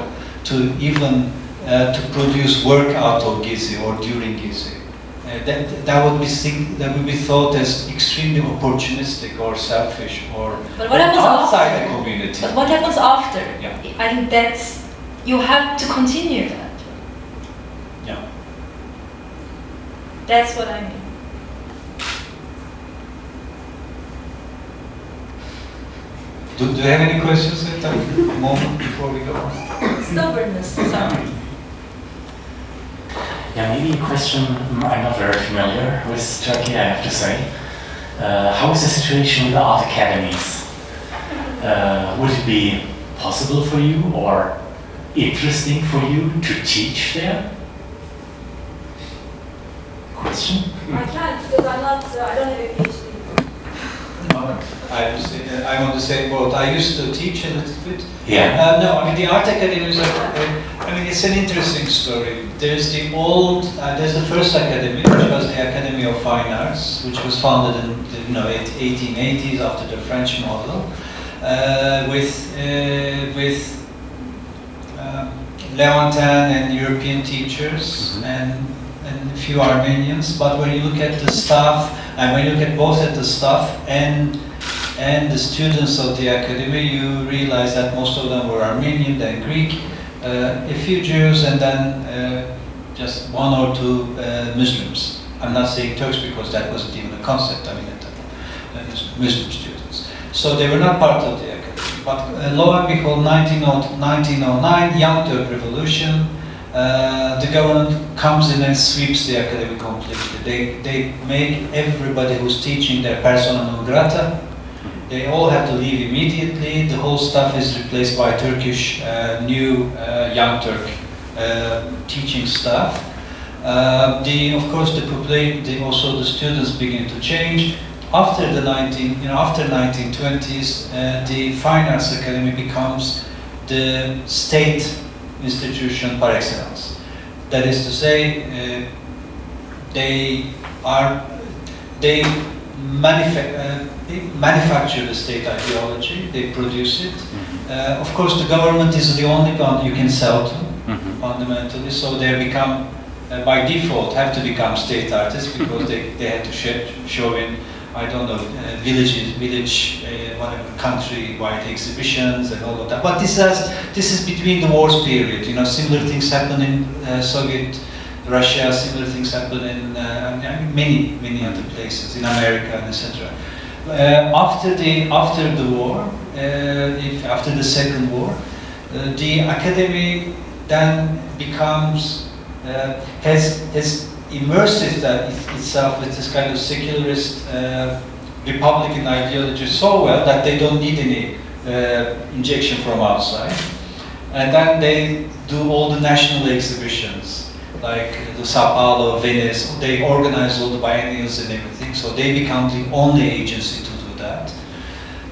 to even to produce work out of Gezi or during Gezi. That would be thought as extremely opportunistic or selfish or outside the community. But what happens after? Yeah. I think that's, you have to continue that. Yeah. That's what I mean. Do you have any questions at that moment before we go on? Stubbornness, sorry. Yeah, maybe a question. I'm not very familiar with Turkey, I have to say. How is the situation with the art academies? Would it be possible for you or interesting for you to teach there? Question? I can't, because I don't have a PhD. I'm on the same boat. I used to teach a little bit. Yeah. No, I mean the art academies are. I mean it's an interesting story. There's the old. There's the first academy, which was the Academy of Fine Arts, which was founded in the 1880s after the French model, with Levantin and European teachers and a few Armenians. But when you look at the staff, and when you look at both at the staff and the students of the academy, you realize that most of them were Armenian, then Greek, a few Jews, and then just one or two Muslims. I'm not saying Turks because that wasn't even a concept. I mean, Muslim students. So they were not part of the academy. But lo and behold, 1909, Young Turk Revolution. The government comes in and sweeps the academy completely. They make everybody who's teaching their persona non grata. They all have to leave immediately. The whole staff is replaced by Turkish new Young Turk teaching staff. Of course, also the students begin to change. After the 1920s, the Fine Arts Academy becomes the state institution par excellence. That is to say, they manufacture the state ideology, they produce it. Of course, the government is the only one you can sell to, fundamentally, so they become, by default, have to become state artists because they had to show in, I don't know, whatever, country-wide exhibitions and all of that. But this is between the wars period. You know, similar things happen in Soviet Russia. Similar things happen in many other places in America, and etc. After the war, after the Second War, the academy then becomes has immersed itself with this kind of secularist Republican ideology so well that they don't need any injection from outside. And then they do all the national exhibitions, like the São Paulo, Venice, they organize all the biennials and everything, so they become the only agency to do that.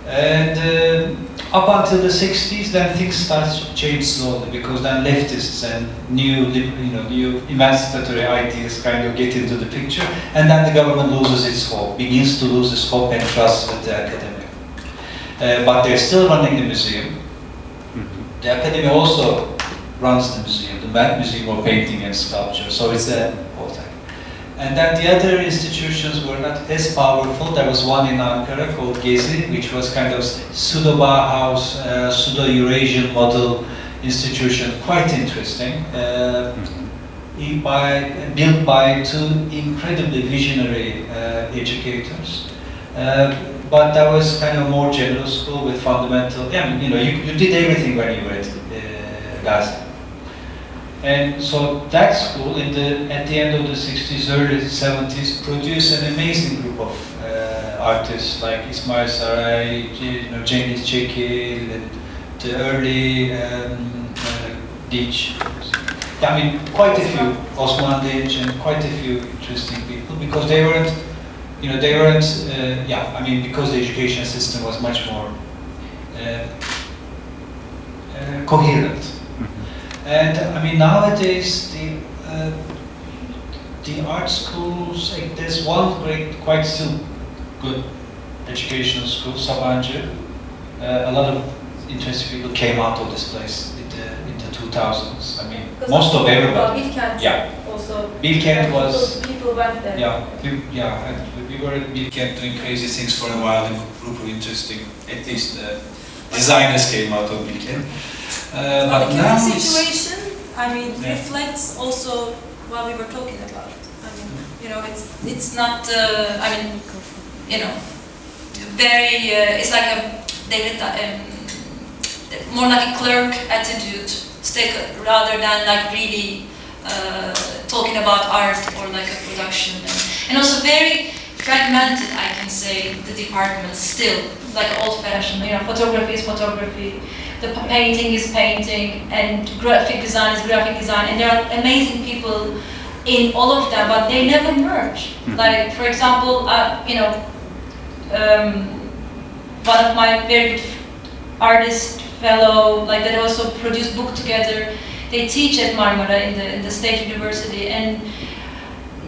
And up until the 60s, then things start to change slowly, because then leftists and new emancipatory ideas kind of get into the picture, and then the government loses its hope, begins to lose its hope and trust with the academy. But they're still running the museum. The academy also runs the museum, the Met Museum of Painting and Sculpture, so it's a whole thing. And then the other institutions were not as powerful. There was one in Ankara called Gezi, which was kind of pseudo-Bauhaus, pseudo-Eurasian model institution, quite interesting. Built by two incredibly visionary educators. But that was kind of a more general school with fundamental, you did everything when you were at Gazi. And so that school, at the end of the 60s, early 70s, produced an amazing group of artists like İsmail Saray, Cengiz Çekil, and the early Dich. I mean, quite a few, Osman Dich, and quite a few interesting people, because they weren't, because the education system was much more coherent. And I mean, nowadays the art schools, there's one quite still good educational school, Sabancı. A lot of interesting people came out of this place in the 2000s. I mean, most of everybody. Bilkent also. Bilkent was. People went there. And we were at Bilkent doing crazy things for a while. A group of interesting, at least designers came out of Bilkent. But the current situation, reflects also what we were talking about. It's not, very, it's like more like a clerk attitude, rather than like really talking about art or like a production. And also very fragmented, I can say, the departments still, like old-fashioned, photography is photography, the painting is painting, and graphic design is graphic design, and there are amazing people in all of them, but they never merge. Like, for example, one of my very good artist fellow, like that also produced book together. They teach at Marmara in the State University, and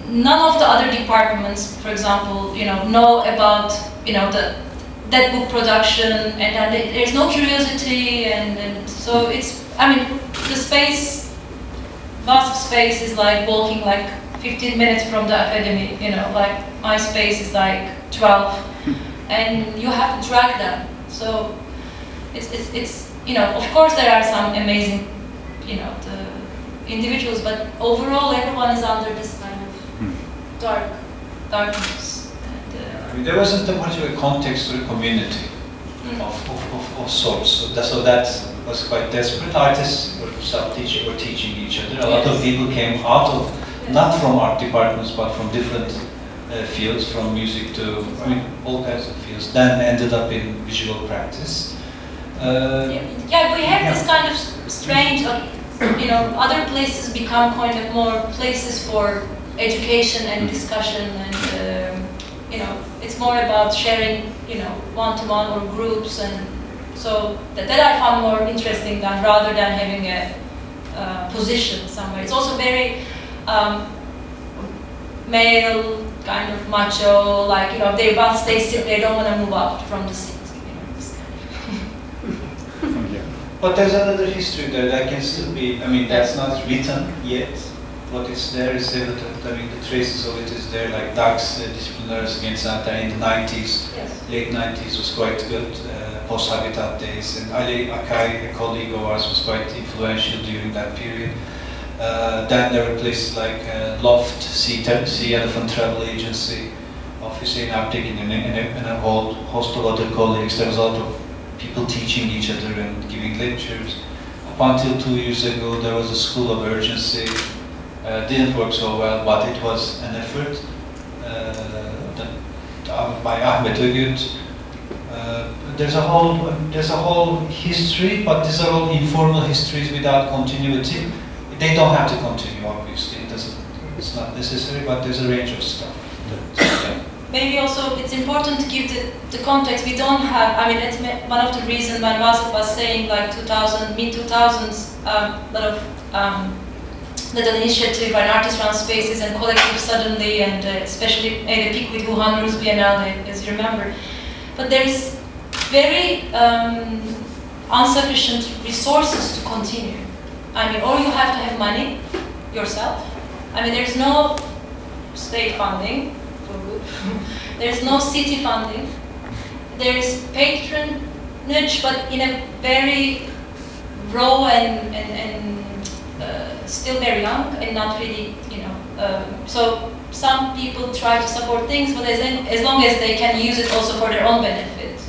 none of the other departments, for example, know about that book production, and there's no curiosity, and so it's, the space, vast space is like walking like 15 minutes from the academy, like my space is like 12, and you have to drag them. So it's of course there are some amazing, the individuals, but overall everyone is under this kind of darkness. There wasn't much of a context or a community of sorts, so that was quite desperate. Artists were self-teaching or teaching each other. A lot of people came out of, not from art departments, but from different fields, from music to, all kinds of fields, then ended up in visual practice. We have this kind of strange, other places become kind of more places for education and discussion, and it's more about sharing, one-to-one or groups, and so that I found more interesting rather than having a position somewhere. It's also very male, kind of macho, like, once they sit, they don't want to move out from the seat. But there's another history there that can still be, that's not written yet. What is there is evident. The traces of it is there, like Dax, Disciplinaires against Antar in the 90s, late 90s was quite good, post-Habitat days, and Ali Akay, a colleague of ours, was quite influential during that period. Then there were places like Loft, Sea Elephant Travel Agency, of Hussein Aptek, and a whole host of other colleagues. There was a lot of people teaching each other and giving lectures. Up until 2 years ago, there was a School of Urgency. Didn't work so well, but it was an effort by Ahmet Öğüt. There's a whole history, but these are all informal histories without continuity. They don't have to continue, obviously. It necessary, but there's a range of stuff. Maybe also it's important to give the context. We don't have, I mean, it's one of the reasons when Vasif was saying like 2000, mid-2000s, a lot of little initiative and artist-run spaces and collective suddenly, and especially made a peak with Wuhan Biennale, as you remember. But there is very insufficient resources to continue. I mean, or you have to have money yourself. I mean, there's no state funding. There's no city funding. There's patronage, but in a very raw and still very young and not really, you know. So some people try to support things, but as long as they can use it also for their own benefit.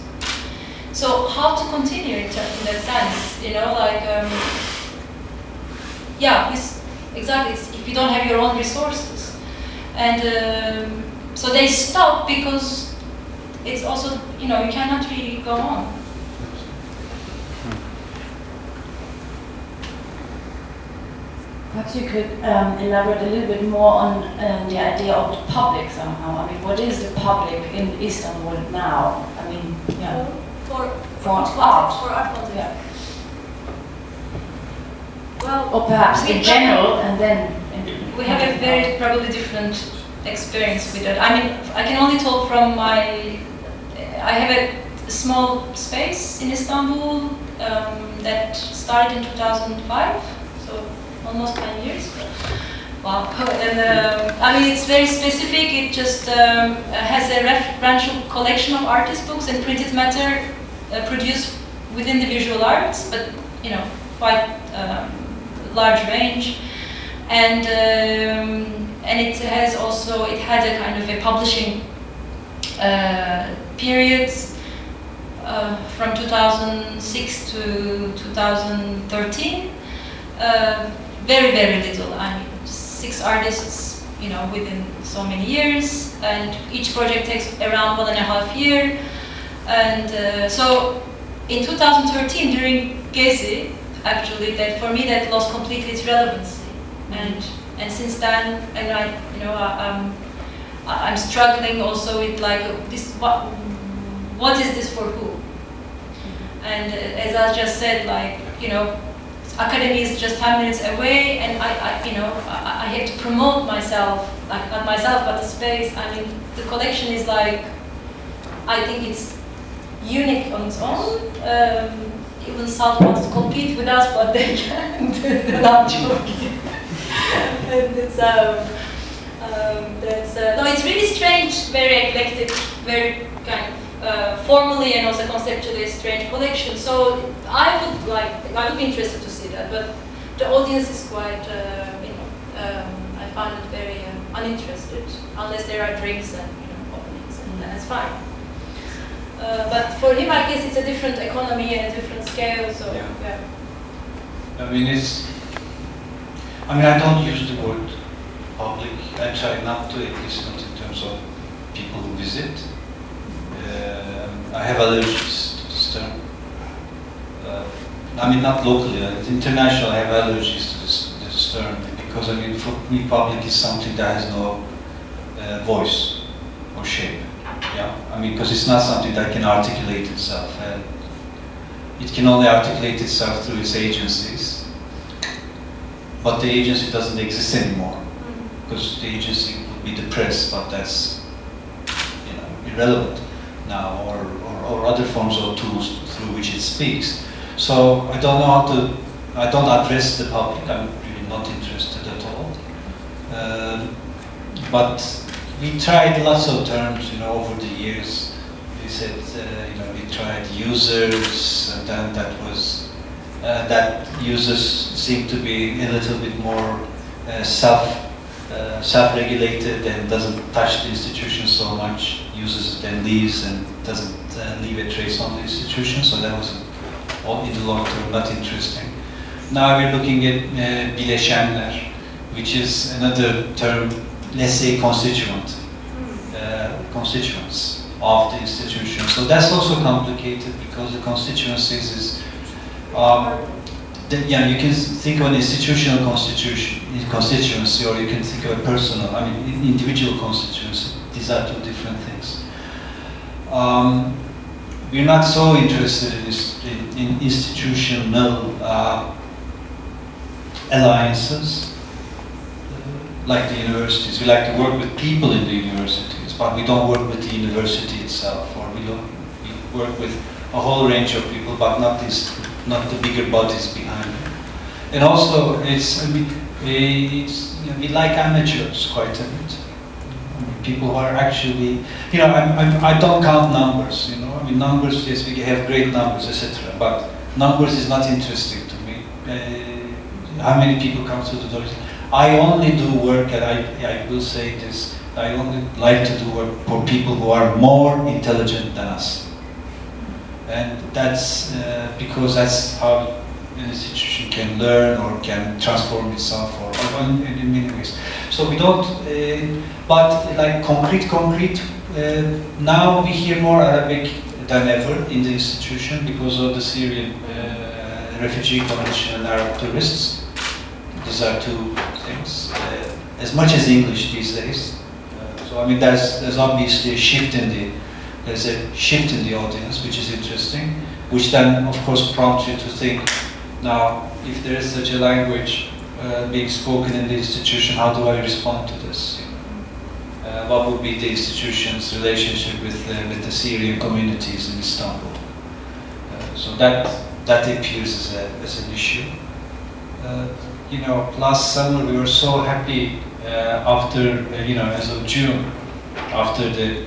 So how to continue in that sense, you know, like, yeah, exactly. If you don't have your own resources, and so they stop because it's also, you know, you cannot really go on. Perhaps you could elaborate a little bit more on the idea of the public somehow. I mean, what is the public in Istanbul now? I mean, yeah. For art. For art context. Yeah. Well, or perhaps in general, and then we have a very probably different experience with it. I mean, I can only talk from my. I have a small space in Istanbul that started in 2005, so almost 10 years. Wow. And I mean, it's very specific. It just has a referential collection of artist books and printed matter produced within the visual arts, but you know, quite large range. And it has also, it had a kind of a publishing period from 2006 to 2013. Very, very little. I mean, 6 artists, you know, within so many years, and each project takes around 1.5 years. And so in 2013, during Gezi, actually, that for me that lost completely its relevancy. And since then, and I, you know, I'm struggling also with like this. What is this for who? And as I just said, like, you know, academy is just 10 minutes away, and I you know, I have to promote myself, like not myself, but the space. I mean, the collection is like, I think it's unique on its own. Even South wants to compete with us, but they can't. I'm not joking. And it's no, it's really strange, very eclectic, very kind of formally and also conceptually strange collection. So I would be interested to see that, but the audience is quite, you know, I find it very uninterested, unless there are drinks and, you know, openings, and then it's fine. But for him, I guess it's a different economy and a different scale. So yeah. I mean, I don't use the word public. I try not to, at least not in terms of people who visit. I have allergies to this term. I mean, not locally, international. I have allergies to this term because, I mean, for me, public is something that has no voice or shape. Yeah, I mean, because it's not something that can articulate itself. It can only articulate itself through its agencies. But the agency doesn't exist anymore, because the agency would be the press, but that's, you know, irrelevant now, or other forms of tools through which it speaks. So I don't know how to. I don't address the public. I'm really not interested at all. But we tried lots of terms, you know, over the years. We said, you know, we tried users, and then that was. That users seem to be a little bit more self-regulated and doesn't touch the institution so much. Uses then leaves and doesn't leave a trace on the institution. So that was all in the long term not interesting. Now we're looking at bileşenler, which is another term. Let's say constituents of the institution. So that's also complicated because the constituencies is yeah, you can think of an institutional constituency, or you can think of a personal, I mean, individual constituency. These are two different things. We're not so interested in institutional alliances like the universities. We like to work with people in the universities, but we don't work with the university itself, or we work with a whole range of people, but not the bigger bodies behind it. And also, we like amateurs quite a bit. People who are actually, you know, I don't count numbers, you know. I mean, numbers, yes, we have great numbers, etc. But numbers is not interesting to me. How many people come through the doors? I only do work, and I will say this, I only like to do work for people who are more intelligent than us. And that's because that's how an institution can learn or can transform itself, or in many ways. So we don't, but like concrete, now we hear more Arabic than ever in the institution because of the Syrian refugee condition and Arab tourists. These are two things. As much as English these days. So I mean, there's obviously a shift in the audience, which is interesting, which then of course prompts you to think, now if there is such a language being spoken in the institution, how do I respond to this? What would be the institution's relationship with the Syrian communities in Istanbul? So that appears as an issue. You know, last summer we were so happy after, you know, as of June, after the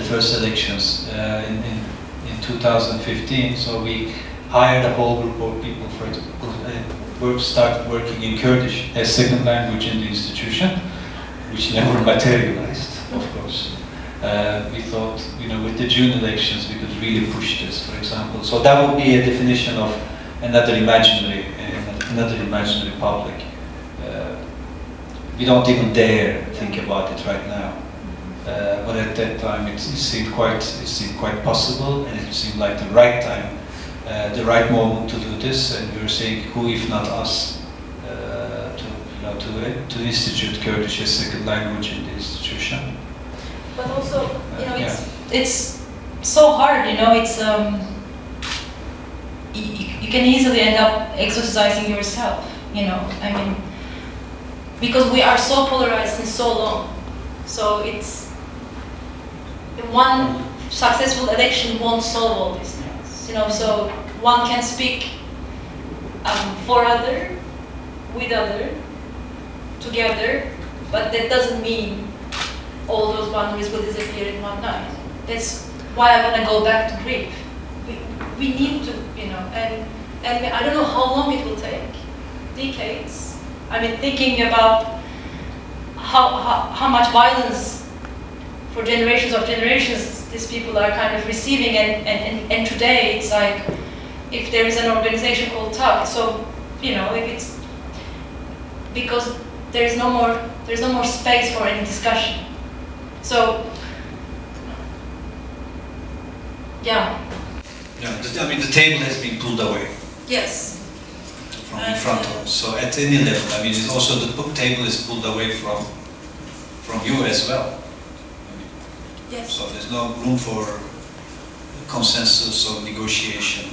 first elections in 2015. So we hired a whole group of people started working in Kurdish as second language in the institution, which never materialized, of course. We thought, you know, with the June elections we could really push this, for example. So that would be a definition of another imaginary public. We don't even dare think about it right now. But at that time it seemed quite possible, and it seemed like the right time, the right moment to do this. And we were saying, who if not us, to institute Kurdish as second language in the institution. But also, you know, it's so hard. You know, it's you can easily end up exoticizing yourself. You know, I mean, because we are so polarized and so long. So it's one successful election won't solve all these things. You know, so one can speak for other, with other, together, but that doesn't mean all those boundaries will disappear in one night. That's why I want to go back to Greek. We need to, you know, and I don't know how long it will take. Decades. I mean, thinking about how much violence for generations of generations these people are kind of receiving, and today it's like, if there is an organization called TAG, so, you know, if it's because there's no more space for any discussion. So, yeah. Yeah, I mean, the table has been pulled away. Yes. From in front of us. So at any level, I mean, it's also the book table is pulled away from you as well. Yes. So there's no room for consensus or negotiation.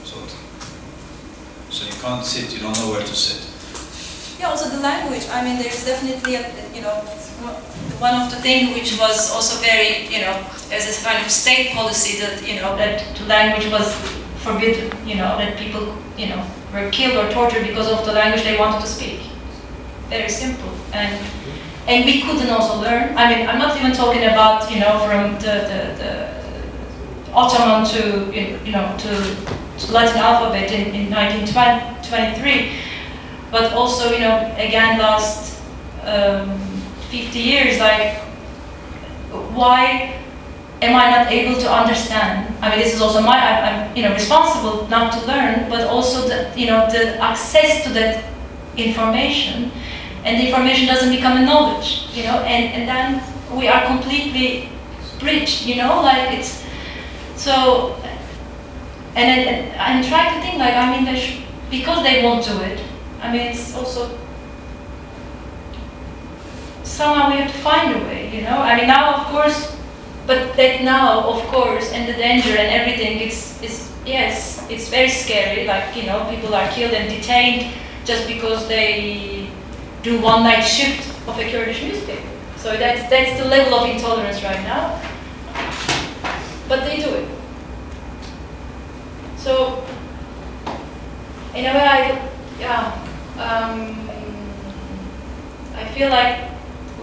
So you can't sit. You don't know where to sit. Yeah. Also the language. I mean, there's definitely you know, one of the things which was also very, you know, as a kind of state policy that, you know, that language was forbidden. You know, that people, you know, were killed or tortured because of the language they wanted to speak. Very simple. And we couldn't also learn. I mean, I'm not even talking about, you know, from the Ottoman to, you know, to Latin alphabet in 1923, but also, you know, again, last 50 years, like, why am I not able to understand? I mean, this is also I'm you know, responsible not to learn, but also the, you know, the access to that information, and the information doesn't become a knowledge, you know, and then we are completely bridged, you know, like it's so. And I'm trying to think, like, I mean, because they won't do it. I mean, it's also somehow we have to find a way, you know. I mean, now of course, but that now of course, and the danger and everything, yes, it's very scary. Like, you know, people are killed and detained just because they do one-night shift of a Kurdish newspaper. So that's the level of intolerance right now. But they do it. So in a way, I feel like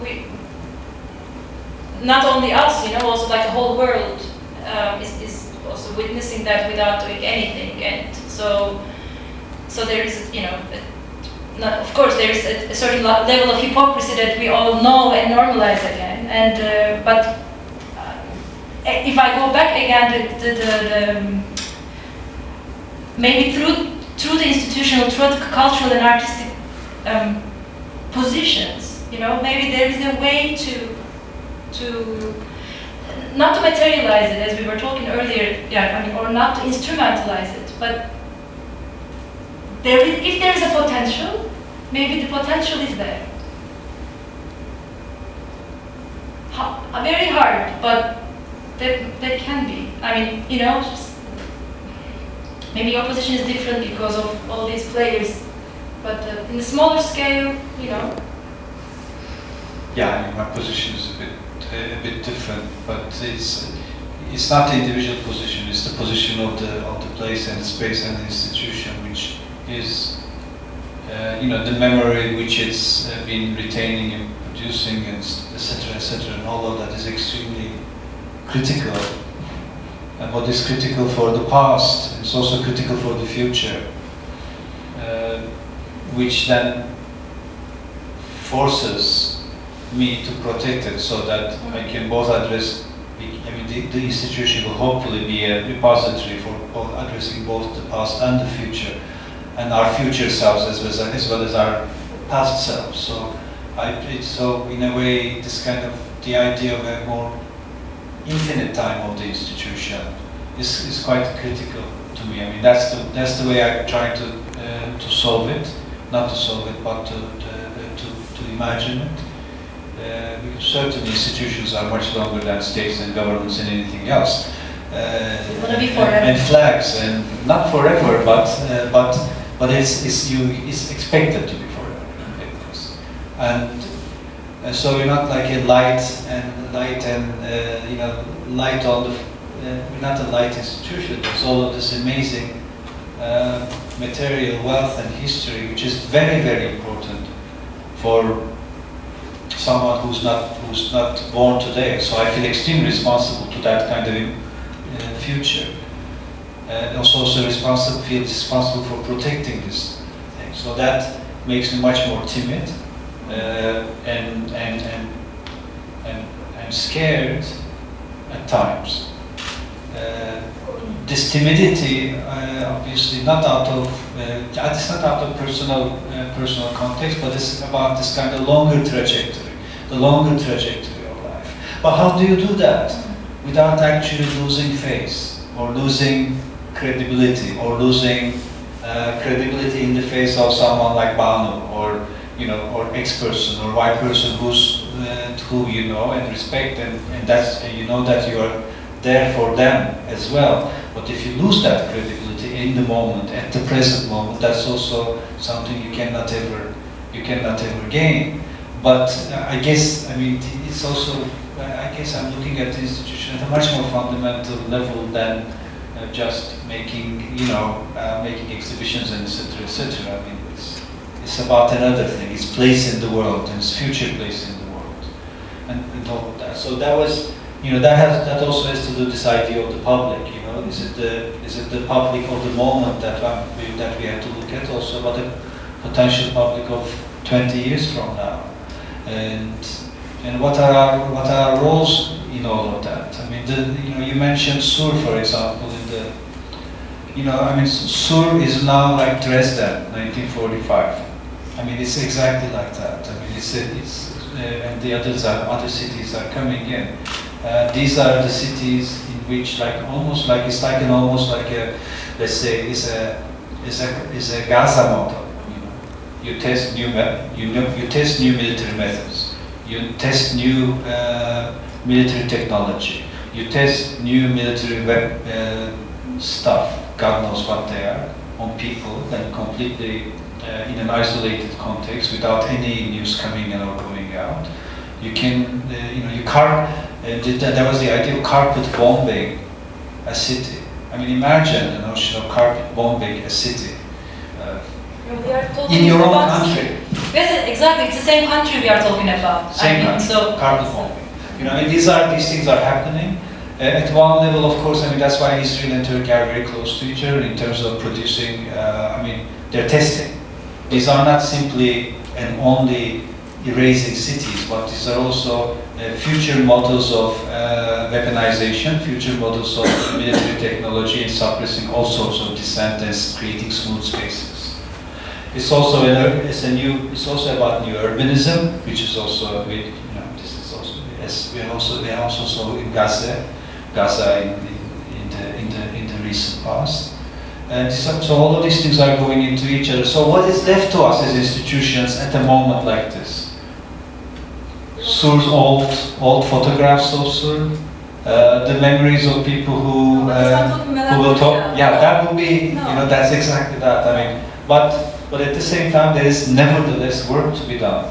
we, not only us, you know, also like the whole world is also witnessing that without doing anything, and so there is, you know, of course there is a certain level of hypocrisy that we all know and normalize again, and but if I go back again, the maybe through the institutional, through the cultural and artistic positions, you know, maybe there is a way to not to materialize it, as we were talking earlier, yeah, I mean, or not to instrumentalize it, but if there is a potential, maybe the potential is there. Very hard, but that can be. I mean, you know, maybe your position is different because of all these players, but in a smaller scale, you know. Yeah, I mean, my position is a bit different, but it's not the individual position. It's the position of the place and the space and the institution, which is you know, the memory which it's been retaining and producing, and etc., and all of that is extremely critical. And what is critical for the past is also critical for the future, which then forces me to protect it so that I can both address, I mean, the institution will hopefully be a repository for both addressing both the past and the future, and our future selves as well as our past selves. So in a way, this kind of, the idea of a more infinite time of the institution is quite critical to me. I mean, that's the way I try to solve it, not to solve it, but to imagine it. Because certain institutions are much longer than states and governments and anything else. And flags, and not forever, but it's expected to be forever. And so we're not like a light and you know, light on the. We're not a light institution. There's all of this amazing material wealth and history, which is very, very important for someone who's not born today. So I feel extremely responsible to that kind of future. Also feel responsible for protecting this thing. So that makes me much more timid and scared at times. This timidity, obviously, not out of it's not out of personal context, but it's about this kind of longer trajectory, the longer trajectory of life. But how do you do that without actually losing face or losing credibility, or losing credibility in the face of someone like Banu, or you know, or X person or Y person who you know and respect, and that's, you know that you are there for them as well. But if you lose that credibility in the moment, at the present moment, that's also something you cannot ever gain. But I guess, I mean, it's also, I guess I'm looking at the institution at a much more fundamental level than just making, you know, making exhibitions and etc., etc. I mean, it's about another thing. Its place in the world and its future place in the world, and all of that. So that was, you know, that also has to do with this idea of the public. You know, is it the public of the moment that we have to look at, also about the potential public of 20 years from now, and what are our roles in all of that? I mean, you know, you mentioned Sur, for example, in the, you know, I mean, Sur is now like Dresden, 1945. I mean, it's exactly like that. I mean, and the other cities are coming in. These are the cities in which, like, almost like a, let's say, it's a is a Gaza model. You test new you test new military methods. You test new military technology. You test new military stuff. God knows what they are on people, and completely in an isolated context without any news coming in or going out. You can there was the idea of carpet bombing a city. I mean, imagine the notion of carpet bombing a city. We are talking In your own about, country. Yes, exactly. It's the same country we are talking about. Same country, carpet bombing. These things are happening. At one level, of course, that's why Israel and Turkey are very close to each other in terms of producing, they're testing. These are not simply and only erasing cities, but these are also future models of weaponization, future models of military technology and suppressing all sorts of dissent and creating smooth spaces. It's also about new urbanism, which is also this is also as we also saw in Gaza in the recent past. And so all of these things are going into each other. So what is left to us as institutions at a moment like this? Sur's old photographs of Sur, the memories of people who will talk. Yeah, that will be. No. That's exactly that. But at the same time, there is nevertheless work to be done.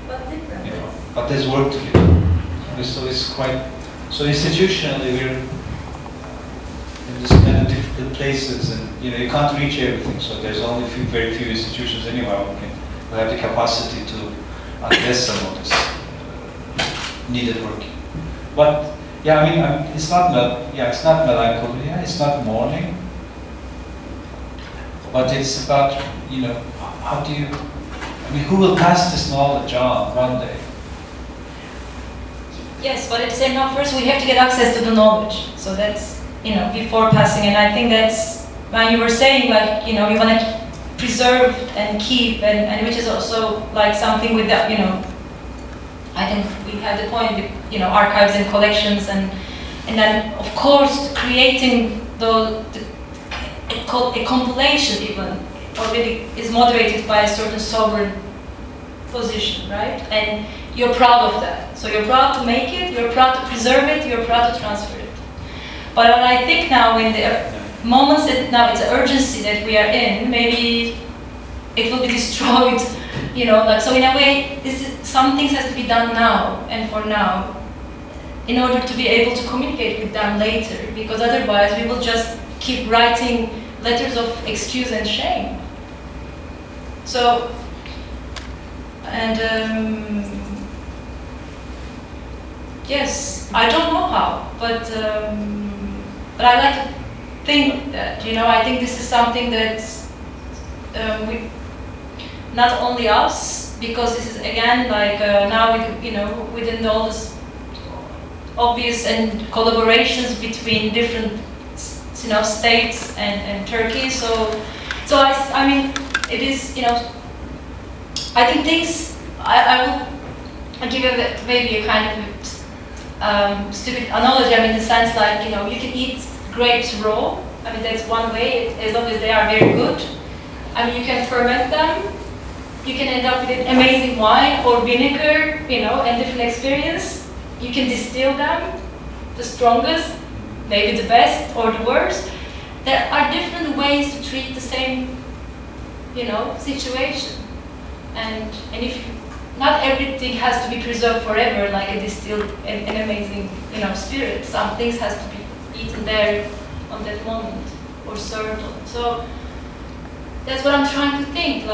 But different. But there's work to be done. So it's quite. So institutionally, we're in this kind of difficult places, and you can't reach everything. So there's only very few institutions anywhere who have the capacity to address some of this needed work. But it's not melancholy. Yeah, it's not mourning. But it's about how do you? Who will pass this knowledge on one day? Yes, but at the same time, first we have to get access to the knowledge. So that's, before passing. And I think that's when you were saying, you want to preserve and keep, and which is also like something with that, I think we had the point with, archives and collections, and then of course creating a compilation even already is moderated by a certain sovereign position, right? And you're proud of that. So you're proud to make it, you're proud to preserve it, you're proud to transfer it. But what I think now, in the moments that now it's an urgency that we are in, maybe it will be destroyed, so in a way, some things has to be done now and for now, in order to be able to communicate with them later, because otherwise we will just keep writing letters of excuse and shame. So, and yes, I don't know how, but I like to think that, I think this is something that's not only us, because this is again now within all this obvious and collaborations between different states and Turkey. So it is I think things I will give maybe a kind of stupid analogy. In the sense you can eat grapes raw. That's one way, as long as they are very good. You can ferment them. You can end up with an amazing wine or vinegar, and different experience. You can distill them, the strongest, maybe the best or the worst. There are different ways to treat the same, situation. And if not everything has to be preserved forever, like a distilled an amazing, spirit. Some things has to be eaten there on that moment or served on. So that's what I'm trying to think.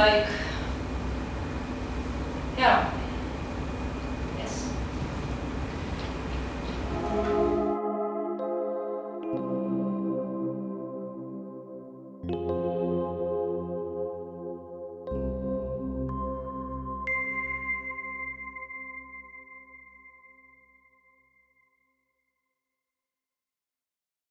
Yeah.